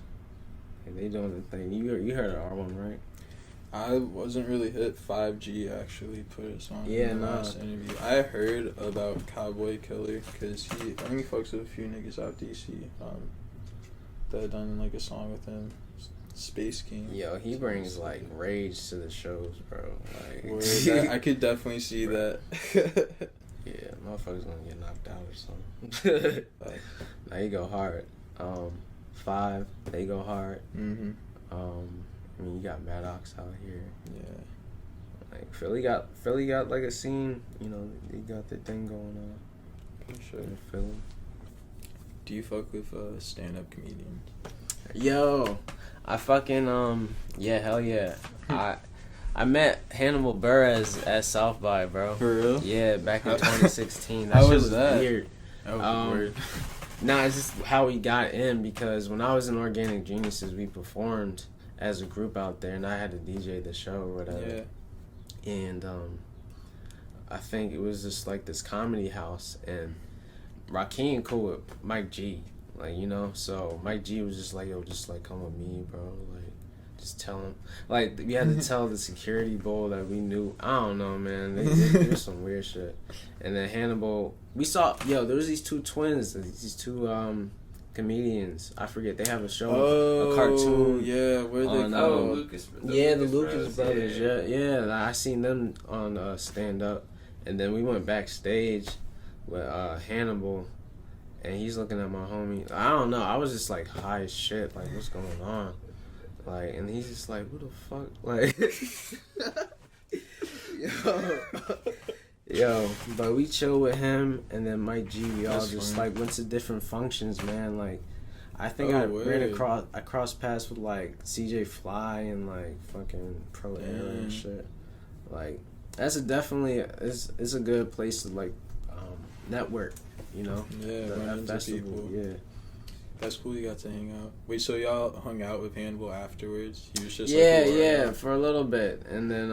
Like, they doing the thing. You heard of R1, right? I wasn't really hit. 5G actually put us on in the last interview. I heard about COWBOYKILLERR because I think he fucks with a few niggas out DC that done like a song with him. Space King. Yo, he brings like rage to the shows, bro. Like, I could definitely see that. Yeah, motherfuckers gonna get knocked out or something. Now you go hard. 5, they go hard. I mean, you got Maddox out here. Yeah. Like Philly got like a scene. You know, they got their thing going on. For sure. In Philly. Do you fuck with stand-up comedians? Yo, I fucking yeah, hell yeah. I met Hannibal Burres at South by, bro. For real? Yeah, back in 2016. How shit was that? Weird. That was weird. Nah, it's just how we got in, because when I was in Organic Geniuses, we performed as a group out there, and I had to DJ the show or whatever. Yeah. And I think it was just like this comedy house, and Rakeem cool with Mike G, like, you know. So Mike G was just like, yo, just like come with me, bro. Like, just tell him. Like, we had to tell the security bull that we knew. I don't know, man. There was some weird shit. And then Hannibal, we saw, yo, there was these two twins, these two comedians. I forget. They have a show, a cartoon. Yeah, where they on, Lucas. The Lucas brothers. Yeah. I seen them on stand up, and then we went backstage with Hannibal, and he's looking at my homie. I don't know. I was just like high as shit. Like, what's going on? Like, and he's just like, what the fuck? Like, yo, but we chill with him, and then Mike G, we all just like went to different functions, man. Like, I think I crossed paths with like CJ Fly and like fucking Pro Era and shit. Like, that's definitely it's a good place to like network, you know. Yeah, run into people. Yeah. That's cool you got to hang out. Wait, so y'all hung out with Hannibal afterwards? He was just for a little bit. And then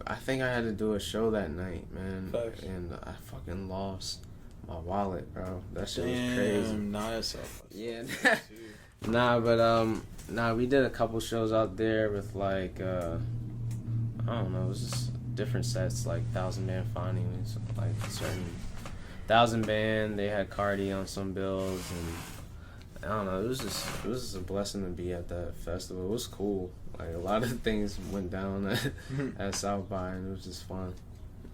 I think I had to do a show that night, man. Facts. And I fucking lost my wallet, bro. That shit was crazy. Nah, that's yeah. Nah, we did a couple shows out there with like I don't know, it was just different sets, like 1,000 Man Findings, like certain 1,000 Band, they had Cardi on some bills, and I don't know, it was just a blessing to be at that festival. It was cool. Like, a lot of things went down at South by, and it was just fun.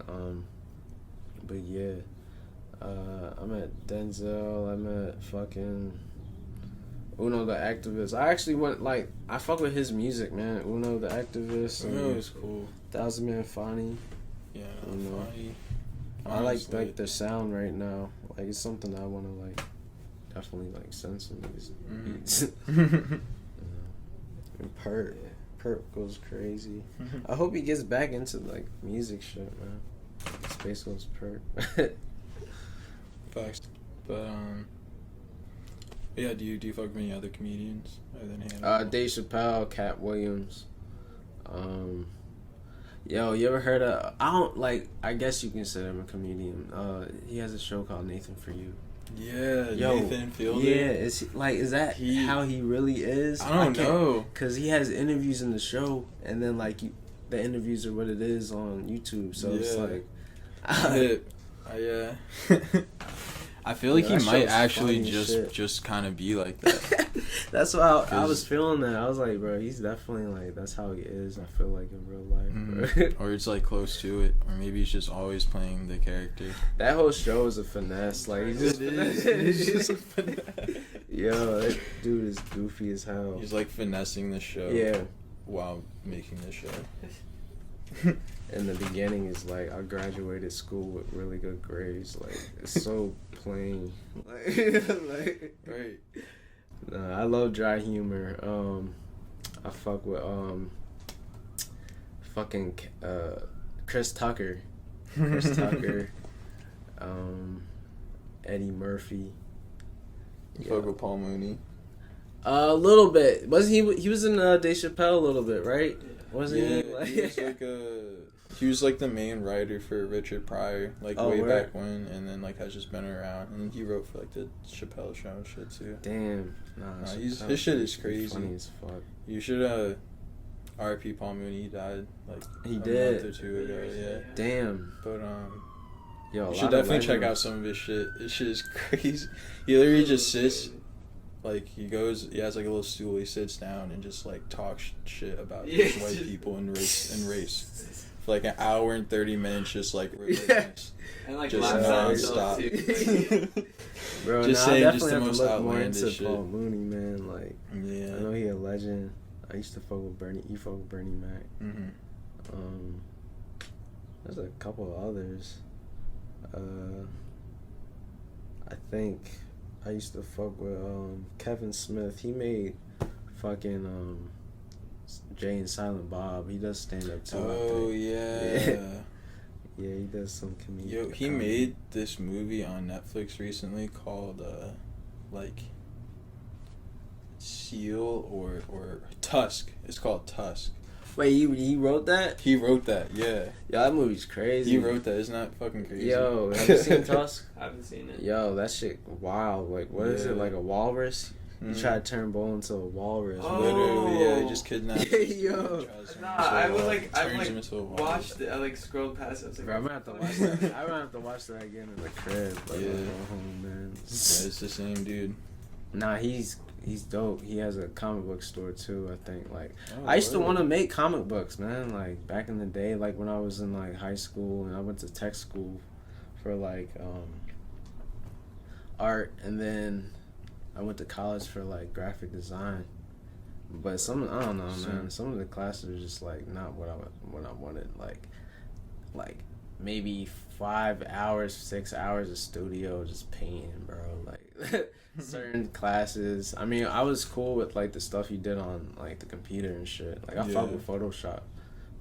But yeah, I met Denzel, I met fucking Uno the Activist. I actually went, like, I fuck with his music, man. Uno the Activist. Uno is cool. 1,000 Man Funny. Yeah, Funny. I like their sound right now. Like, it's something I want to like definitely like send some of these beats. And Perp goes crazy. I hope he gets back into like music shit, man. SpaceGhostPurrp. Facts. But yeah, do you fuck with any other comedians other than Hannibal? Dave Chappelle, Cat Williams. Yo, you ever heard of? I guess you consider him a comedian. He has a show called Nathan For You. Yeah, Nathan Fielder. Yeah, is that how he really is? I don't know. Cause he has interviews in the show, and then like the interviews are what it is on YouTube. So it's like, Yeah. I feel like Yeah, he that might show's actually funny as shit. just kind of be like that. That's why I 'Cause- was feeling that. I was like, bro, he's definitely like, that's how he is. I feel like in real life, bro. Or it's like close to it, or maybe he's just always playing the character. That whole show is a finesse. Like, he's just, It's just a finesse. yo, that dude is goofy as hell. He's like finessing the show. Yeah. While making the show. In the beginning, is like, I graduated school with really good grades. Like, it's so plain. Like, Right. I love dry humor. I fuck with fucking Chris Tucker, Eddie Murphy. You fuck with Paul Mooney. A little bit. Was he was in Dave Chappelle a little bit, right? Wasn't Yeah, he? Like, he was like he was like the main writer for Richard Pryor, like way word? back when, and then like has just been around, and he wrote for like the Chappelle show and shit too. damn. Nah, Chappelle his shit is be crazy. Funny as fuck. You should R.I.P. Paul Mooney. He died like He a did. month or two ago. Yeah, Damn. but Yo, a you lot should of definitely check legends. out some of his shit. His shit is crazy. He literally just sits. Like, he has like a little stool, he sits down and just like talks shit about Yeah, just white just- people and race. For like an hour and 30 minutes, just like Yeah. And like just laughs at non-stop. himself too. Bro, Just nah, I saying definitely just the have to most look more outlandish into shit. Paul Mooney, man. Like, I Yeah. know he a legend. I used to fuck with Bernie. You fuck with Bernie Mac. Mm-hmm. There's a couple of others. I think I used to fuck with Kevin Smith. He made fucking Jay and Silent Bob. He does stand up too. I Oh, think. yeah. Yeah, he does some comedic. Yo, he comedy. made this movie on Netflix recently called, like, Seal or Tusk. It's called Tusk. Wait, he wrote that? He wrote that, yeah. Yo, that movie's crazy. He wrote that. Isn't that fucking crazy? Yo, have you seen Tusk? I haven't seen it. Yo, that shit wild. Like, what is it? Yeah. Like a walrus? You Mhm. try to turn Bull into a walrus. Oh. Literally, yeah, he just kidnaps Yeah, him, yo. tries to turn him Nah, into a I would wall- like I turns like him into a wall. watched it. I like scrolled past it. I was like, Bro, I'm gonna have to watch that. I'm gonna have to watch that again in the crib. Like, Yeah. when I go home, man. Yeah, it's the same dude. Nah, he's dope. He has a comic book store too, I think. Like, Oh, I used to word. want to make comic books, man. Like, back in the day, like when I was in like high school and I went to tech school for like art, and then I went to college for like graphic design. But I don't know, man. Some of the classes are just like not what I wanted. Like maybe 5 hours, 6 hours of studio just painting, bro. Like certain classes. I mean, I was cool with like the stuff you did on like the computer and shit. Like I Yeah. fuck with Photoshop,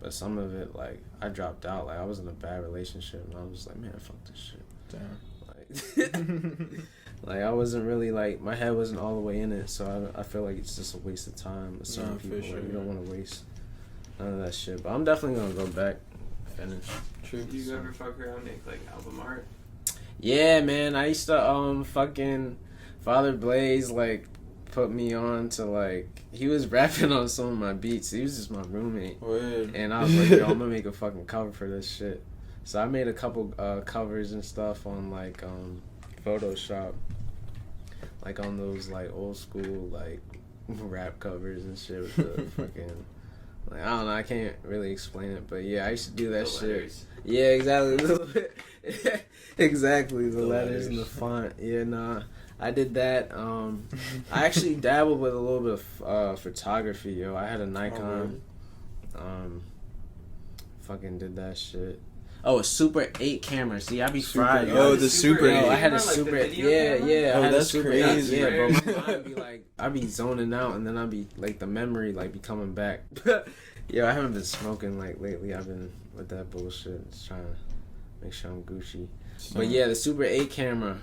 but some of it like I dropped out. Like I was in a bad relationship and I was just like, man, fuck this shit. Damn. Like, like I wasn't really like my head wasn't all the way in it, so I feel like it's just a waste of time with certain No, for people. sure. Like, you don't want to waste none of that shit. But I'm definitely gonna go back, finish. True. do you ever fuck around and make like album art? Yeah, man. I used to fucking Father Blaze like put me on to like he was rapping on some of my beats. He was just my roommate, Word. and I was like, yo, I'm gonna make a fucking cover for this shit. So I made a couple covers and stuff on like Photoshop, like on those like old school like rap covers and shit with the fucking like I don't know, I can't really explain it, but yeah, I used to do that The shit. letters. Yeah, exactly. Exactly, the The letters and the letters. font. Yeah, nah, I did that. I actually dabbled with a little bit of photography, yo. I had a Nikon. Fucking did that shit. Oh, a Super 8 camera. See, I be fried. Oh, yo. the Super Yo, 8. I had a Like the Super. video Yeah, camera? yeah. Oh, I had that's a Super crazy. 8. Yeah, bro. That's My mind be like, I be zoning out, and then I be like, the memory like be coming back. Yo, I haven't been smoking like lately. I've been with that bullshit, just trying to make sure I'm Gucci. But yeah, the Super 8 camera,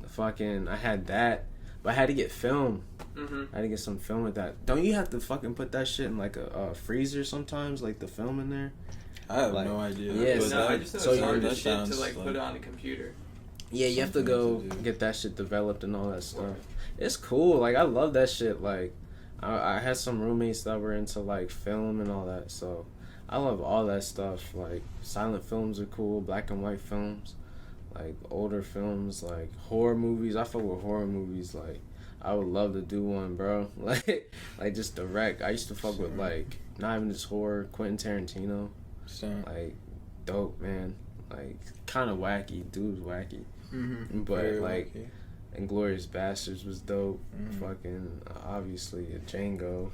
fucking, I had that, but I had to get film. Mm-hmm. I had to get some film with that. Don't you have to fucking put that shit in like a freezer sometimes, like the film in there? I have like- no idea. Yeah, But No, I that- just know so it's you- hard that as shit to sounds like put on a computer. Yeah, you have to Something go to do. get that shit developed and all that stuff. It's cool. Like I love that shit. Like I had some roommates that were into like film and all that, so I love all that stuff. Like silent films are cool, black and white films, like older films, like horror movies. I fuck with horror movies. Like I would love to do one, bro. Like just direct. I used to fuck with like not even just horror. Quentin Tarantino, like dope, man. Like kind of wacky. Dude's wacky, but Very like. wacky. Inglourious Bastards was dope. Fucking obviously a Django.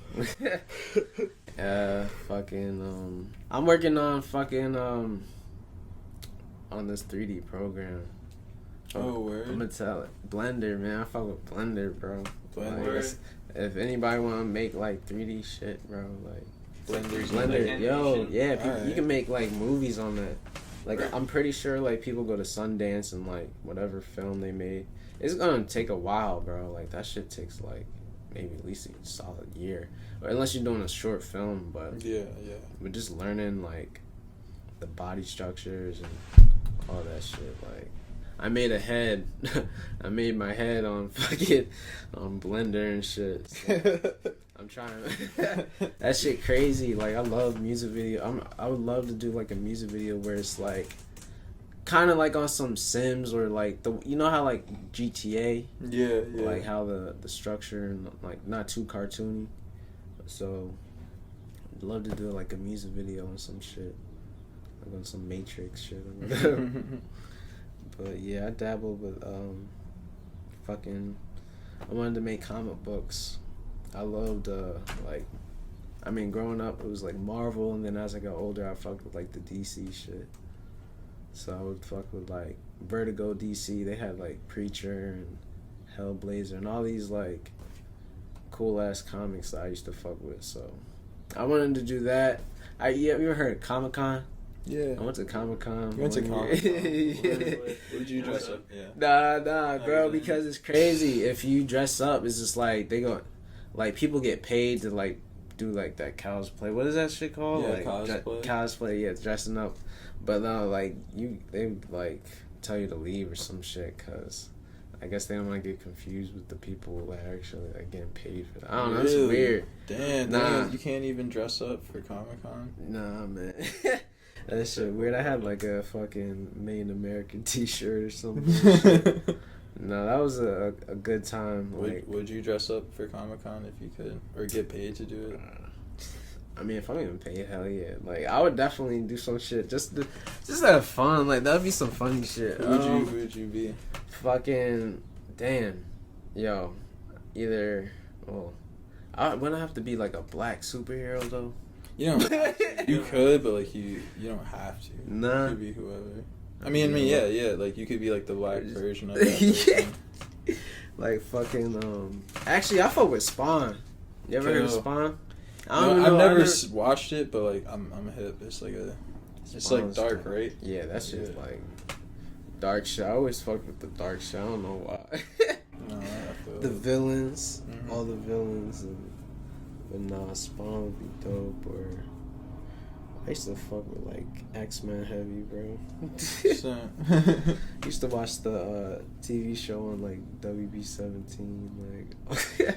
I'm working on fucking on this 3D program. Oh, word. I'm gonna tell it. Blender, man. I fuck with Blender, bro. Blender. Like, if anybody wanna make like 3D shit, bro, like Blender. Like yo, animation. yeah, people, Alright. you can make like movies on that. Like Right. I'm pretty sure like people go to Sundance and like whatever film they made. It's gonna take a while, bro. Like that shit takes like maybe at least a solid year, or unless you're doing a short film. But Yeah. we're just learning like the body structures and all that shit. Like I made a head. I made my head on fucking on Blender and shit. So I'm trying to that shit crazy. Like I love music video. I would love to do like a music video where it's like kind of like on some Sims or like the you know how like GTA Yeah. like how the structure and like not too cartoony. So I'd love to do like a music video on some shit, like on some Matrix shit or whatever. But yeah, I dabbled with fucking. I wanted to make comic books. I loved like, I mean, growing up it was like Marvel, and then as I got older, I fucked with like the DC shit. So I would fuck with like Vertigo DC. They had like Preacher and Hellblazer and all these like cool ass comics that I used to fuck with. So I wanted to do that. You ever heard of Comic Con? Yeah. I went to Comic Con. You went to Comic Con? Yeah. What did you dress up? Yeah. Nah, Oh, bro, you didn't? because it's crazy. If you dress up, it's just like they go, like people get paid to like do like that cosplay. What is that shit called? Yeah, like cosplay. Cosplay, yeah, dressing up. But no, like they would like tell you to leave or some shit because I guess they don't want to get confused with the people that are actually like getting paid for that. I don't know. It's Really? weird. Damn. Nah. You can't even dress up for Comic Con. Nah, man. That shit weird. I had like a fucking Made in American t-shirt or something. No, that was a good time. Like, Would you dress up for Comic Con if you could, or get paid to do it? I mean, if I'm even paid, hell yeah. Like, I would definitely do some shit just to have fun. Like, that'd be some funny shit. Who would you be? Fucking damn, yo, either wouldn't I have to be like a black superhero though? You don't. You could, but like you don't have to. Nah. You could be whoever. I mean, yeah. Like you could be like the black version of that person. Like fucking Actually, I fuck with Spawn. You ever heard of Kill. Spawn? I've never watched it, but like I'm hip. It's like it's like Spawn's dark, dope. right? Yeah, that shit's Yeah. like dark shit. I always fuck with the dark shit. I don't know why. No, I feel The it. villains, Mhm. all the villains, but nah, Spawn would be dope. Or I used to fuck with like X-Men heavy, bro. So- Used to watch the TV show on like WB17, like yeah,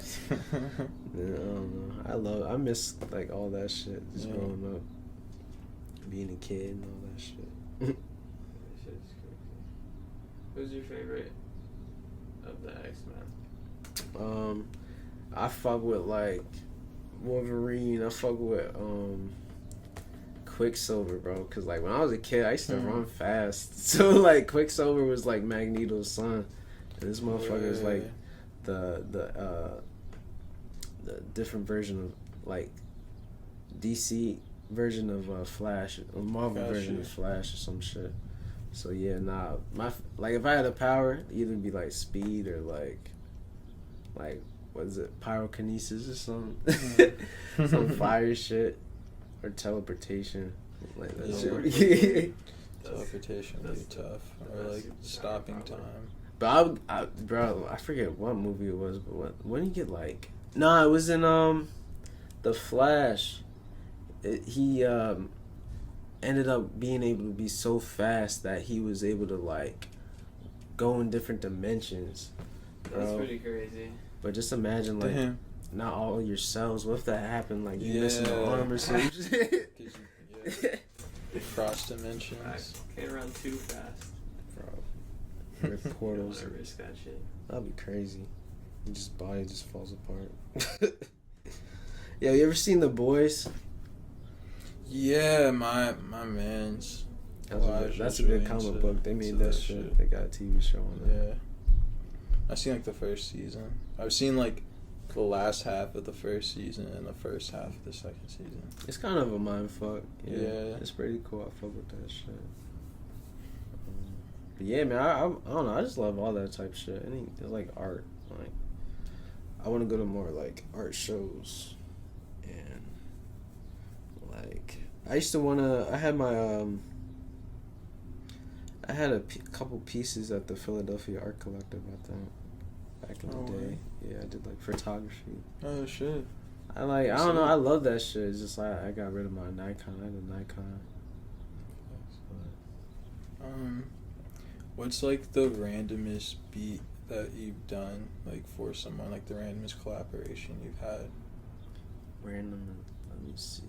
I don't know. I miss like all that shit, just Yeah. growing up, being a kid and all that shit. That shit's crazy. Who's your favorite of the X-Men? I fuck with like Wolverine. I fuck with Quicksilver, bro. Cause like when I was a kid, I used to run fast. So like Quicksilver was like Magneto's son, and this motherfucker is like the different version of like DC version of Flash, or Marvel Gotcha. version of Flash or some shit. So yeah, nah, like if I had a power, it'd either be like speed or like what is it, pyrokinesis or something, some fire shit, or teleportation, like that Yeah. shit. Teleportation would be tough, or like stopping time. But bro, I forget what movie it was, but when you get like, it was in The Flash. He ended up being able to be so fast that he was able to like go in different dimensions, bro. That's pretty crazy. But just imagine like Damn. not all your cells. What if that happened? Like you missing an Yeah. arm or something? Yeah. Cross dimensions. Can't run too fast. Bro. Rip You don't portals. want to risk that shit. That'd be crazy. Your just body just falls apart. Yo, you ever seen The Boys? Yeah, my man's. That's a good comic book. They made that shit. They got a TV show on that. Yeah. I've seen like the first season. I've seen like the last half of the first season and the first half of the second season. It's kind of a mind fuck. Yeah. It's pretty cool. I fuck with that shit. But yeah, man, I don't know. I just love all that type of shit. It's like art. Like, I want to go to more like art shows, and like I used to want to. I had my I had a couple pieces at the Philadelphia Art Collective, I think, back in the day. Yeah, I did like photography. Oh shit. I don't know. I love that shit. It's just like I got rid of my Nikon. I had a Nikon. What's like the randomest beat that you've done, like for someone, like the randomest collaboration you've had? Random. Let me see.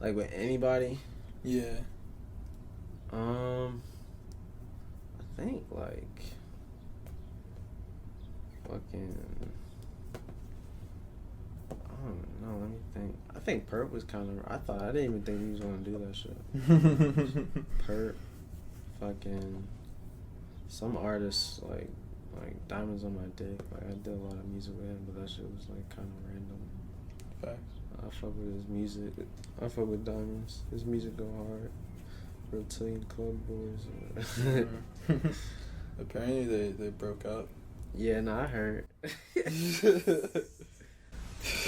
Like with anybody? Yeah. I think like fucking. I don't know. Let me think. I think Perp was kind of. I didn't even think he was gonna do that shit. Perp, fucking, some artists like Diamonds on My Dick. Like I did a lot of music with him, but that shit was like kind of random. Facts. I fuck with his music. I fuck with Diamonds. His music go hard. Reptilian Club Boys. Apparently they broke up. Yeah, no, I heard.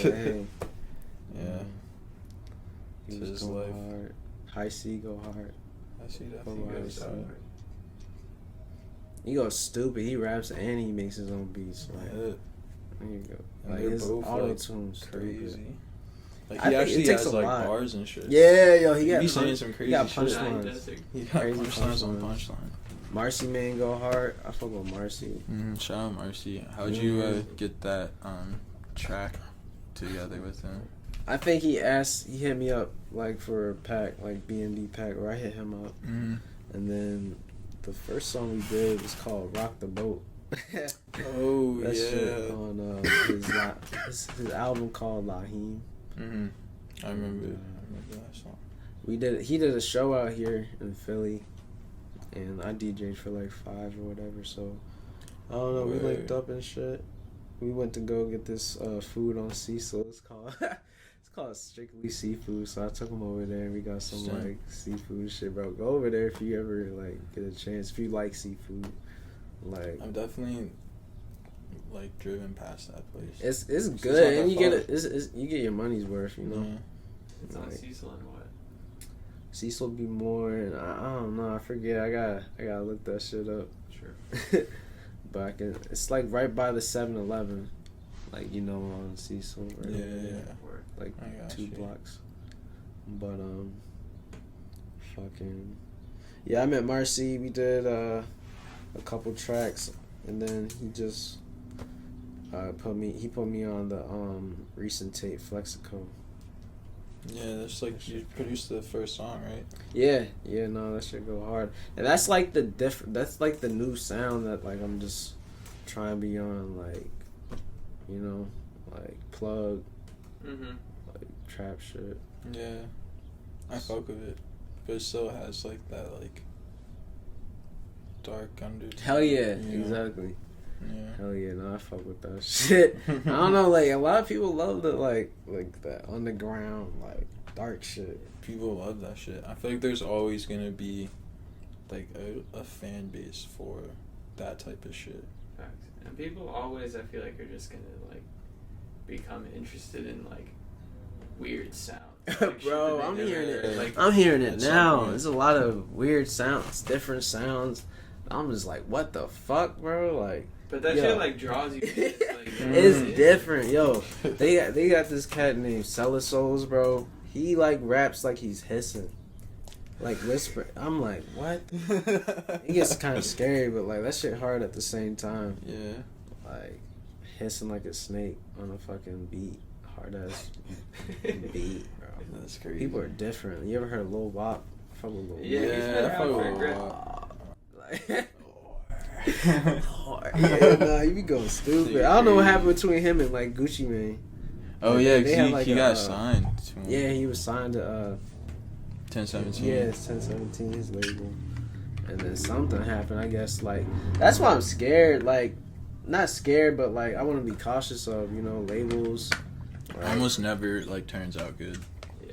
Dang. Yeah. He It's was his going life. hard. High C go hard. I see that. Fuck He with goes High C. out. He goes stupid. He raps and he makes his own beats. Like, Yeah. there you go. And Like they're his both, auto like, tune's crazy. stupid. Like I he think it actually takes has a like lot. bars and shit. Yeah, yo, he He got be saying punch- some he crazy got shit. punchlines. He got Crazy punchlines on punchlines. punchline. Marcy man go hard. I fuck with Marcy. Shout out Marcy. How'd you get that track together with him? I think he hit me up like for a pack, like BMB pack, or I hit him up. Mm-hmm. And then the first song we did was called Rock the Boat. Oh, that yeah. shit on his album called Lahim. Mm-hmm. I remember that song. He did a show out here in Philly, and I DJ'd for like 5 or whatever, so I don't know, we linked up and shit. We went to go get this food on Cecil. It's called Strictly Seafood, so I took him over there and we got some like seafood shit, bro. Go over there if you ever like get a chance, if you like seafood. Like, I'm definitely like driven past that place. it's good, and you you get your money's worth, you know. Yeah. It's on Like, Cecil and what? Cecil be more, and I don't know. I forget. I gotta look that shit up. Sure. But it's like right by the 7-Eleven, like, you know, on Cecil. Right Yeah, over there. yeah. Like I got 2 you. blocks. But fucking yeah. I met Marcy. We did a couple tracks, and then he just put me on the recent tape Flexico. Yeah, that's like you produced the first song, right? Yeah, no, that should go hard, and that's like that's like the new sound that like I'm just trying to be on, like, you know, like plug, like trap shit. Yeah, I fuck with it, but it still has like that like dark undertone. Hell yeah, you know? exactly. Yeah. Hell yeah, no, I fuck with that shit. I don't know, like a lot of people love the like that underground like dark shit. People love that shit. I feel like there's always gonna be like a fan base for that type of shit. Facts. And people always, I feel like, are just gonna like become interested in like weird sounds. Like, Bro, shit that I'm they hearing never, it. like, I'm hearing it at some now. point. There's a lot of weird sounds, different sounds. I'm just like, what the fuck, bro? Like, but that yo. shit like draws you. It's, like, it's different, yo. They got this cat named Sellasouls, bro. He like raps like he's hissing, like whisper. I'm like, what? It gets kind of scary, but like that shit hard at the same time. Yeah. Like hissing like a snake on a fucking beat, hard ass beat, bro. That's crazy. People are different. You ever heard of Lil Wop? Fuck with Lil Yeah, Wop. he's been I fuck around with for a Lil grip. Wop. Hard. Yeah, nah, you be going stupid. I don't know what happened between him and like Gucci Mane. Oh Like, yeah, they 'cause had, like, he a, got signed to him. Yeah, he was signed to 1017. yeah, it's 1017, his label. And then something happened, I guess, like, that's why I'm scared, like, not scared, but, like, I want to be cautious of, you know, labels. Right? Almost never like turns out good. Yeah,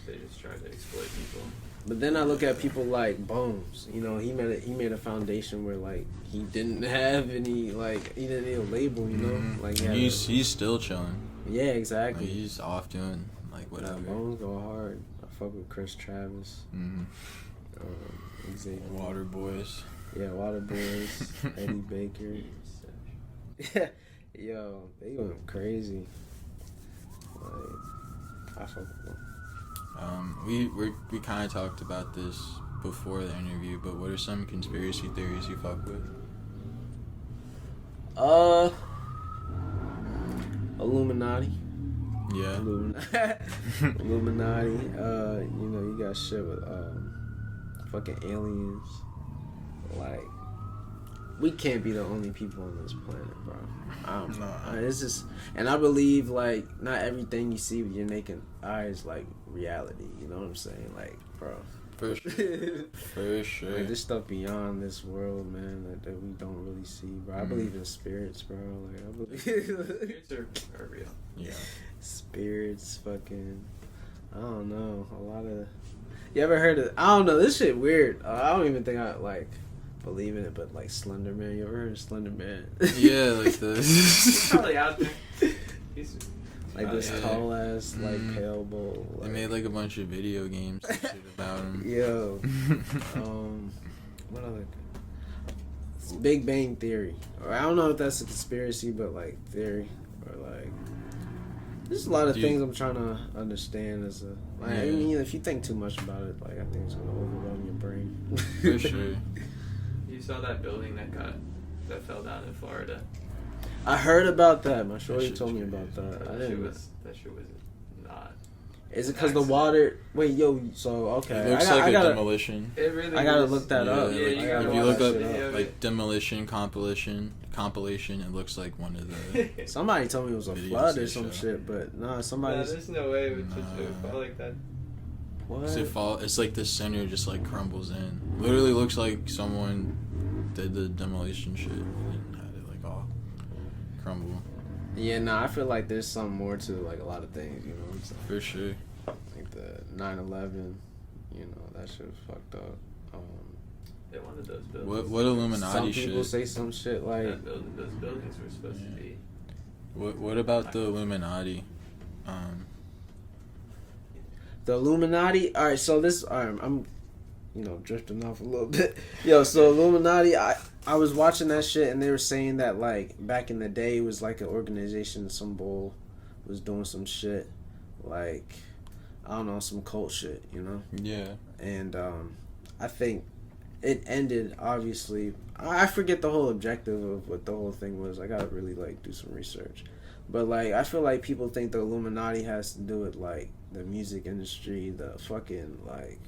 they just try to exploit people. But then I look at people like Bones, you know, he made a foundation where, like, he didn't have any, like, he didn't need a label, you know? Mhm. Like, And he's still chilling. yeah, Like, exactly. he's off doing like Yeah, whatever. Bones go hard. I fuck with Chris Travis. Mm-hmm. Xavier. Water boys. Yeah, Water Boys, Eddie Baker. Yeah, yo, they going crazy. Like, I fuck with them. We kind of talked about this before the interview, but what are some conspiracy theories you fuck with? Illuminati. Yeah. Illuminati. You know, you got shit with fucking aliens. Like, we can't be the only people on this planet, bro. I don't know. It's just, and I believe, like, not everything you see with your naked eyes, like, reality. You know what I'm saying? Like, bro. For sure. For sure. Like, there's stuff beyond this world, man, that we don't really see, bro. I believe in spirits, bro. Like, I believe Spirits are real. Yeah. spirits, fucking, I don't know, a lot of. You ever heard of? I don't know. This shit weird. I don't even think I like believe in it, but like Slenderman. You ever heard of Slenderman? Yeah, like the. He's probably out there. He's Like this yeah. tall ass, like Mhm. pale bull. They Like, made like a bunch of video games and shit about him. yo, what other? Big Bang Theory. Or I don't know if that's a conspiracy, but like theory or like. There's a lot of Dude. things I'm trying to understand as a. Like, I Yeah. mean, if you think too much about it, like I think it's gonna overwhelm your brain. For sure. You saw that building that fell down in Florida. I heard about that. My shorty shit's told me crazy. about that. I That didn't. shit was not. Is it because the accident. water? Wait, yo. So okay, It looks I like a gotta. demolition. It really. I gotta was. look that up. Yeah, like, you I gotta gotta if you watch look that up shit up. like demolition compilation, it looks like one of the. Somebody told me it was a Videos flood they or some show. shit, but no, Nah, somebody's. there's no way it would just Nah. fall like that. What? It's like the center just like crumbles in. Literally looks like someone did the demolition shit and had it like all crumble. Yeah, nah. I feel like there's something more to like a lot of things. You know what I'm saying? For sure. Like the 9/11. You know that shit was fucked up. Yeah, one of those buildings. What Illuminati Some people shit? say some shit like. Those buildings were supposed to be. What about the Illuminati? The Illuminati. All right, so this. I'm, you know, drifting off a little bit. Yo, so Illuminati. I was watching that shit, and they were saying that like back in the day, it was like an organization. Some bull was doing some shit, like I don't know, some cult shit, you know. Yeah. And I think it ended. Obviously, I forget the whole objective of what the whole thing was. I gotta really like do some research. But like, I feel like people think the Illuminati has to do with like the music industry, the fucking like,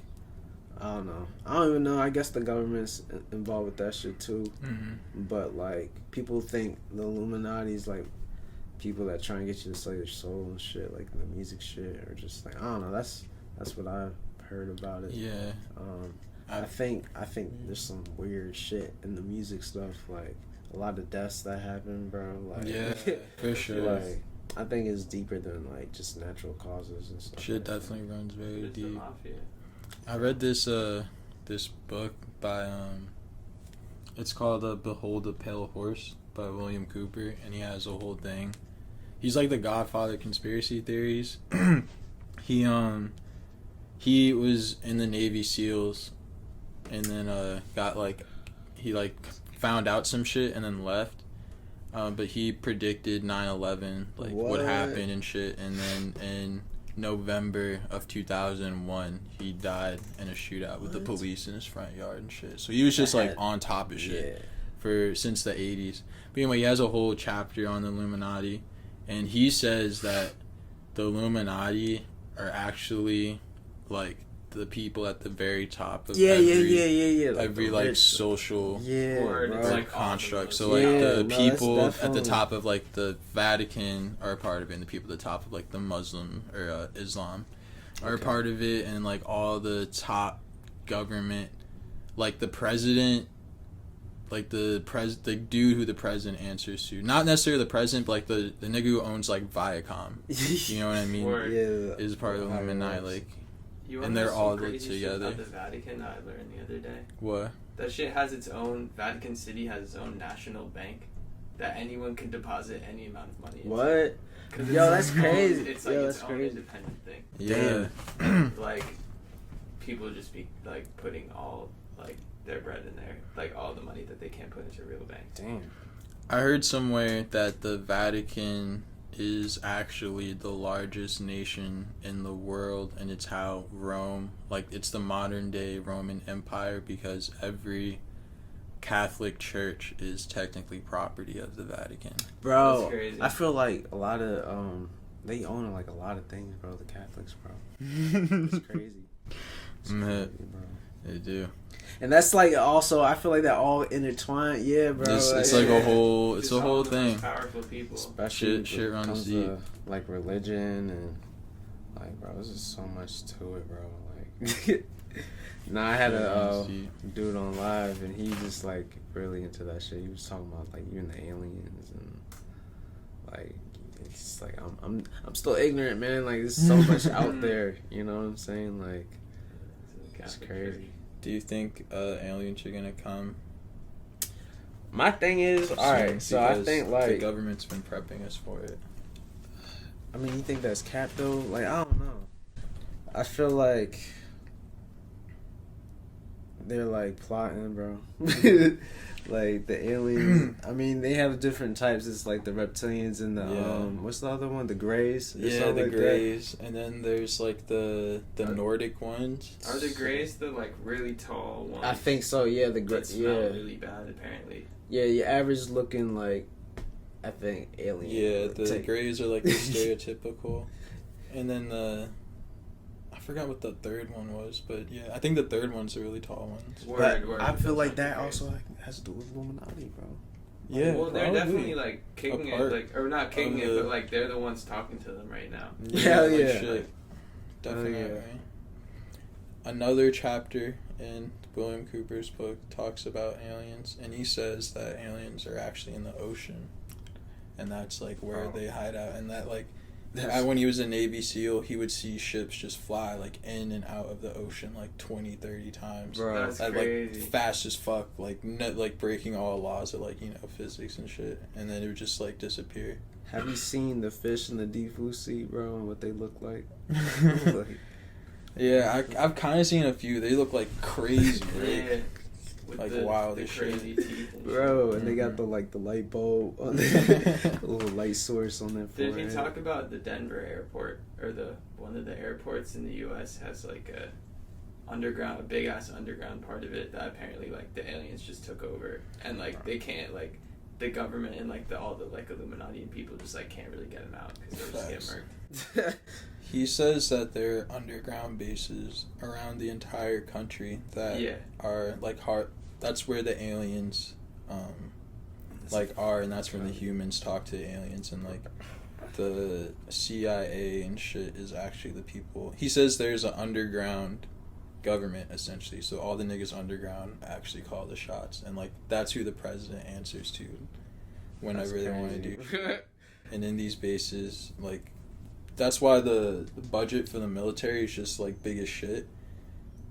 I don't know. I don't even know. I guess the government's involved with that shit too. Mm-hmm. But like, people think the Illuminati's like people that try and get you to sell your soul and shit, like the music shit, or just like I don't know. That's what I've heard about it. Yeah. I think there's some weird shit in the music stuff, like a lot of deaths that happen, bro. Like, Yeah, for sure. Like, I think it's deeper than like just natural causes and stuff. Shit like definitely runs very It's the deep. mafia. I read this this book by it's called Behold the Pale Horse by William Cooper, and he has a whole thing. He's like the godfather of conspiracy theories. He was in the Navy SEALs, and then got like he like found out some shit and then left. But he predicted 9/11, like what What? happened and shit, and then in November of 2001 he died in a shootout with the What? police in his front yard and shit. So he was just like That- on top of shit Yeah. for since the 80s. But anyway, he has a whole chapter on the Illuminati, and he says that the Illuminati are actually like the people at the very top of Yeah. Like every the like rich- social Or bro. it's like construct. So all like the Yeah, the no, people that's at the definitely- top of like the Vatican are a part of it, and the people at the top of like the Muslim or Islam are a Okay. part of it, and like all the top government, like the president, like the dude who the president answers to, not necessarily the president, but like the nigga who owns like Viacom, you know what I mean, Word. Yeah. is part of the Illuminati. Like You And wanna they're know some all crazy shit together. about the Vatican that I learned the other day. what? That shit has its own. Vatican City has its own national bank that anyone can deposit any amount of money into. What? 'Cause Yo, it's that's its own- crazy. It's like Yo, its that's own crazy. independent thing. Yeah. Like people just be like putting all like their bread in there, like all the money that they can't put into a real bank. Damn. I heard somewhere that the Vatican is actually the largest nation in the world, and it's how Rome, like it's the modern day Roman Empire, because every Catholic church is technically property of the Vatican. Bro, That's crazy. I feel like a lot of they own like a lot of things, bro. The Catholics, bro. It's crazy. It's Meh. crazy, bro. They do. And that's like also, I feel like they're all intertwined. Yeah, bro. It's like a whole, it's Just a all whole the most thing. Powerful people. especially Shit when it runs comes deep. to, like religion and like, bro, there's just so much to it, bro. Like, nah, I had Shit a runs deep. dude on live, and he just like really into that shit. He was talking about like even the aliens and like it's like I'm still ignorant, man. Like there's so much out there. You know what I'm saying? Like it's Catholic crazy. Church. Do you think aliens are gonna come? My thing is, soon? all right. So I Because think the like, government's been prepping us for it. I mean, you think that's cap though? Like I don't know. I feel like they're like plotting, bro. Like the aliens. I mean, they have different types. It's like the reptilians and the Yeah. what's the other one? The Greys. or Yeah, something the like that. Greys, and then there's like the Are- Nordic ones. Are the Greys the like really tall ones? I think so. Yeah, the that Greys. smell Yeah, really bad apparently. yeah. Your average looking like, I think alien. Yeah, the type. Greys are like the stereotypical, and then I forgot what the third one was, but yeah, I think the third one's the really tall ones. But Word, I feel those like aren't that the Greys. also has to do with Illuminati, bro. Yeah, Well, they're probably. definitely like kicking A it, part like or not kicking of it, the- but like they're the ones talking to them right now. Hell like yeah. shit. Definitely. Hell yeah. Right. Another chapter in William Cooper's book talks about aliens, and he says that aliens are actually in the ocean, and that's like where Oh. they hide out, and that like That's- when he was a Navy SEAL, he would see ships just fly like in and out of the ocean like 20, 30 times. Bro. That's At, crazy. like fast as fuck, like like breaking all laws of like physics and shit, and then it would just like disappear. Have you seen the fish in the deep blue sea, bro, and what they look like? Like, Yeah, I've kind of seen a few. They look like crazy, right? Yeah. With Like the, wild the as shit. crazy teeth and bro, and they got Mhm. the like the light bulb on the little light source on their shit. Did he forehead. talk about the Denver airport or the one of the airports in the U.S. has like a big ass underground part of it that apparently like the aliens just took over and like they can't like the government and like all the like Illuminati and people just like can't really get them out because they'll just get murked. He says that there are underground bases around the entire country that Yeah. are like hard. That's where the aliens, like are, and that's when the humans talk to the aliens, and like the CIA and shit is actually the people. He says there's an underground government essentially, so all the niggas underground actually call the shots, and like that's who the president answers to whenever That's they want to crazy. do. And in these bases, like that's why the budget for the military is just like big as shit.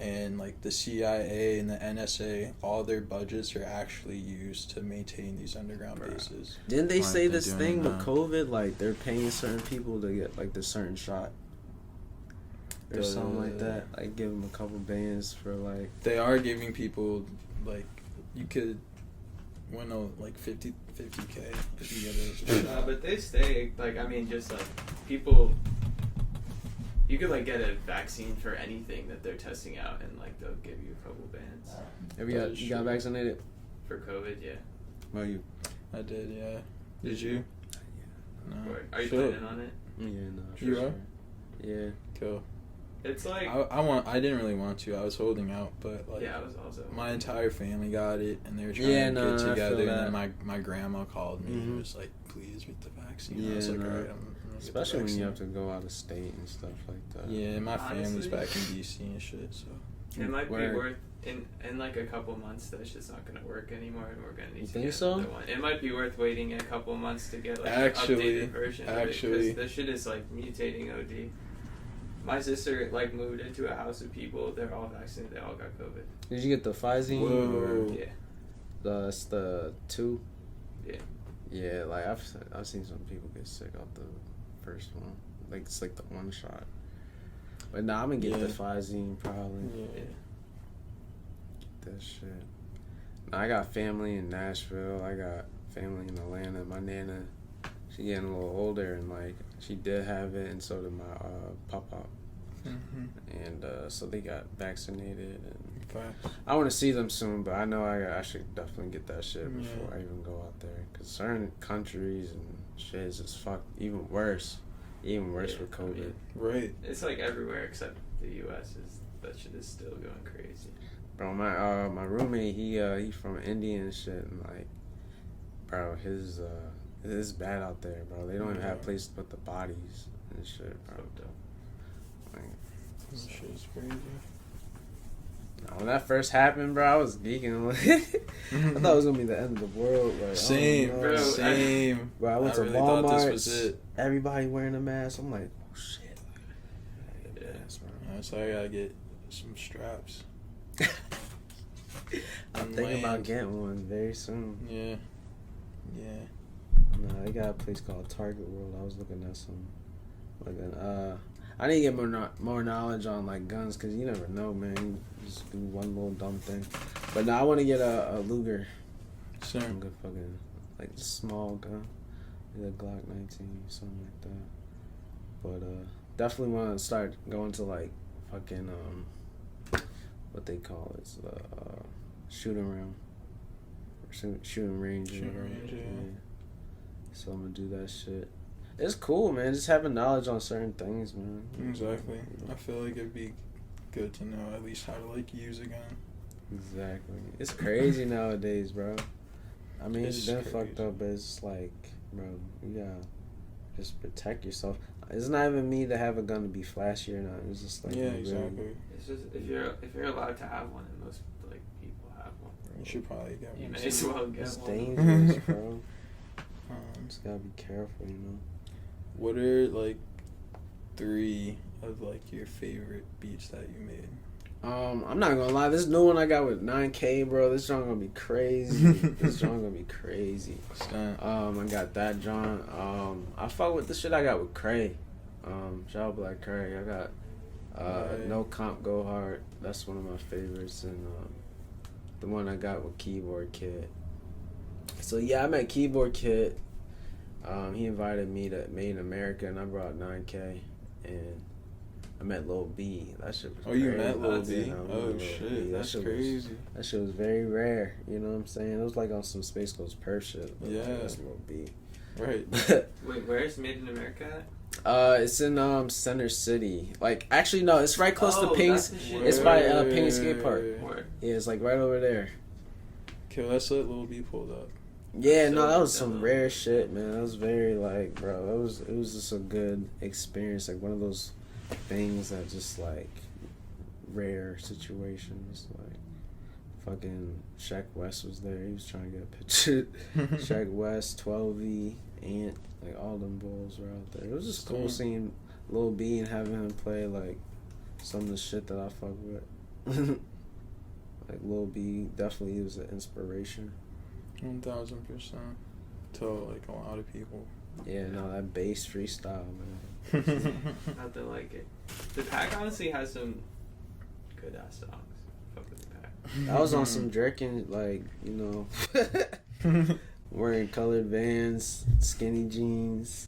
And like the CIA and the NSA, all their budgets are actually used to maintain these underground Bruh. bases. Didn't they Why say aren't they this doing thing with that? COVID? Like they're paying certain people to get like the certain shot or something like that. Like give them a couple bands for like. They are giving people like you could win like 50K if you get a shot. But they stay like I mean just like people. You could like get a vaccine for anything that they're testing out, and like they'll give you a couple bands Have That is you got true. vaccinated? for COVID. Yeah. Well, you. I did, yeah. Did you? No. Are you Shit. planning on it? Yeah, no. You sure. are? Yeah. Cool. It's like I didn't really want to. I was holding out, but like yeah, I was also my entire family got it, and they were trying Yeah, to no, get I together. feel And that. then my grandma called me Mhm. and was like, "Please get the vaccine." Yeah, I was like, no. "All right, I'm gonna get the Especially when you vaccine." have to go out of state and stuff like that. Yeah, and my family's Honestly- back in DC and shit. So it might Word. be worth in like a couple months that shit's not gonna work anymore and we're gonna need You to think get so? another one. It might be worth waiting a couple months to get like Actually- an updated version actually- of it because the shit is like mutating OD. My sister like moved into a house of people. They're all vaccinated. They all got COVID. Did you get the Pfizer? Whoa. Yeah. That's the 2? Yeah. Yeah, like I've seen some people get sick off the first one. Like it's like the one shot. But nah, I'm gonna get the Yeah. Pfizer probably. yeah. Get that shit. Nah, I got family in Nashville. I got family in Atlanta. My nana, she getting a little older and like she did have it, and so did my pop-pop. Mm-hmm. And so they got vaccinated, and Facts. I want to see them soon, but I know I should definitely get that shit before Yeah. I even go out there. Because certain countries and shit is just fucked even worse Yeah, with I mean, COVID. Right. It's like everywhere except the U.S. That shit is still going crazy. Bro, my roommate, he from India and shit, and like, bro, it's bad out there, bro. They don't even have Yeah. place to put the bodies and shit, bro. Fucked up. Like, This shit's crazy. nah, when that first happened, bro, I was geeking. I thought it was gonna be the end of the world. Like, Same, oh, no. Bro, same. Bro, I went to really thought this Walmart. was it. Everybody wearing a mask. I'm like, oh shit. Yeah. Yeah, so I gotta get some straps. I'm And thinking about land. getting one very soon. Yeah. Yeah. No, they got a place called Target World. I was looking at some. I need to get more knowledge on like guns, cause you never know, man. You just do one little dumb thing. But now I want to get a Luger. Sir. Some good fucking like small gun, like a Glock 19, something like that. But definitely want to start going to like fucking what they call it, shooting round, shooting range. Shooting range, yeah. So I'm gonna do that shit. It's cool, man. Just having knowledge on certain things, man. Exactly. I feel like it'd be good to know at least how to like use a gun. Exactly. It's crazy nowadays, bro. I mean, it's It's been crazy. fucked up, but it's like, bro, you gotta just protect yourself. It's not even me to have a gun to be flashy or not. It's just like, Yeah, really- exactly. It's just if you're allowed to have one, and most like people have one, You should probably get you one. may as well get It's one. dangerous, bro. Um, Just gotta be careful, you know. what are like 3 of like your favorite beats that you made? I'm not gonna lie. This new one I got with 9K, bro. This song gonna be crazy. This song gonna be crazy. Stunt. I got that John. I fuck with the shit I got with Kray. Shout out Black Kray. I got Right. No Comp Go Hard. That's one of my favorites, and the one I got with Keyboard Kid. So yeah, I met Keyboard Kid. He invited me to Made in America, and I brought 9K, and I met Lil B. That shit was Oh, you crazy. met Lil Yeah, B? I met Oh Lil B. shit, That that's shit crazy. that shit was very rare. You know what I'm saying? It was like on some SpaceGhostPurrp shit. But Yeah. that's Lil B. Right. Wait, where's Made in America at? It's in Center City. Like, actually, no, it's right close to Oh, Ping's. that's the shit. It's by Ping Skate Park. Word. Yeah, it's like right over there. Okay, let's let Lil B pulled up. Yeah, So no, that was good, some though. rare shit, man. That was very like, bro. It was just a good experience. Like one of those things that just like rare situations. Like fucking Shaq West was there. He was trying to get a picture. Shaq West, 12E, Ant, like all them bulls were out there. It was just cool Damn. seeing Lil B and having him play like some of the shit that I fuck with. Like Lil B definitely was an inspiration. 1000%. To like a lot of people. Yeah, no, that bass freestyle, man. Nothing like it. The Pack honestly has some good ass songs. Fuck with the Pack. I was on some jerking, like, you know, wearing colored Vans, skinny jeans.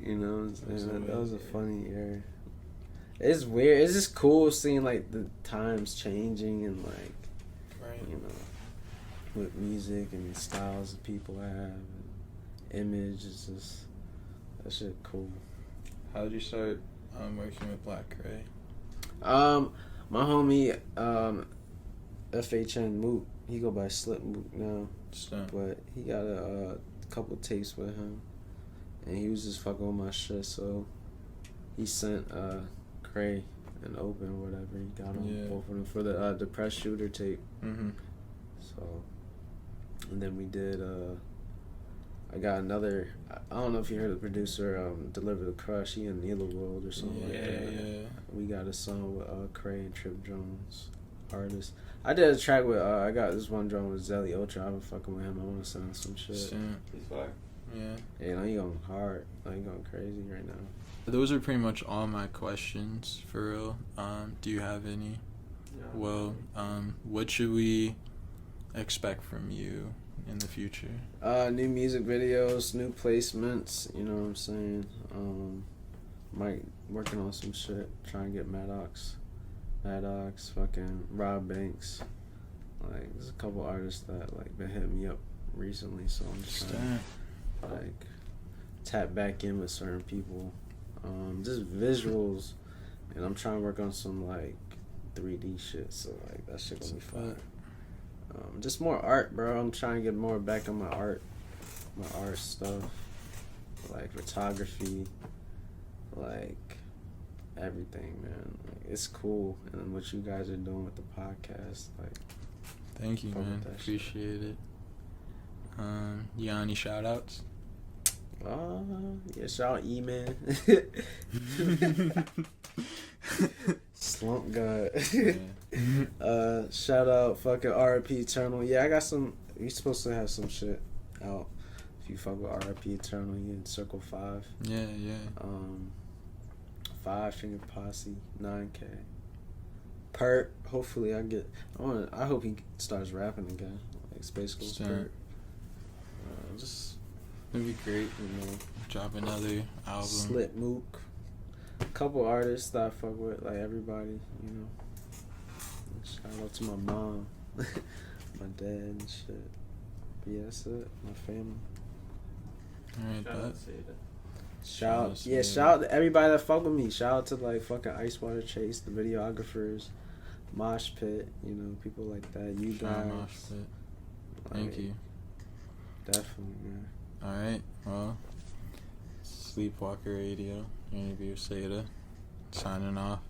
You know what I'm saying? That was a funny era. It's weird. It's just cool seeing, like, the times changing and, like, Right. you know, with music and styles that people have. And image is just That shit cool. How did you start working with Black Kray? My homie, FHN Mook, he go by Slip Mook now, but he got a couple tapes with him, and he was just fucking with my shit, so he sent Kray an open or whatever. He got on both of them for the Depressed Shooter tape. Mm-hmm. So, and then we did, I got another, I don't know if you heard the producer, Deliver the Crush, he in Neela World or something like that. Yeah. We got a song with Kray and Trip Jones, artist. I did a track with, I got this one drum with Zelly Ultra. I've been fucking with him. I want to send him some shit. He's fire. Yeah. Yeah, you know, he going hard. Like, he going crazy right now. Those are pretty much all my questions, for real. Do you have any? No. Well, what should we expect from you in the future? New music videos, new placements, you know what I'm saying? Might working on some shit, trying to get Maddox, fucking Rob Banks. Like, there's a couple artists that like been hitting me up recently, so I'm just trying to like tap back in with certain people. Just visuals, and I'm trying to work on some like 3D shit, so like that shit gonna be fun. Just more art, bro. I'm trying to get more back on my art stuff, like photography, like everything, man. Like, it's cool, and what you guys are doing with the podcast, like. Thank you, man. Appreciate it. You got any shout outs? Yeah, shout out E-Man. Slump God. Shout out fucking RIP Eternal. Yeah, I got some. We supposed to have some shit out. If you fuck with RIP Eternal, you in Circle 5. Yeah. Five Finger Posse, 9K. Perp. Hopefully I hope he starts rapping again. Like SpaceGhostPurrp. Just it'd be great. You know, drop another album. Slip Mook. A couple artists that I fuck with, like everybody, you know. Shout out to my mom, my dad and shit. But yeah, that's it. My family. Alright, Shout out Sayda. Shout out to everybody that fuck with me. Shout out to like fucking IceWaterChase, the videographers, Moshpxt, you know, people like that. You guys. Thank you. Definitely, man. Alright, well, SleepWalker Radio, interview Sayda, signing off.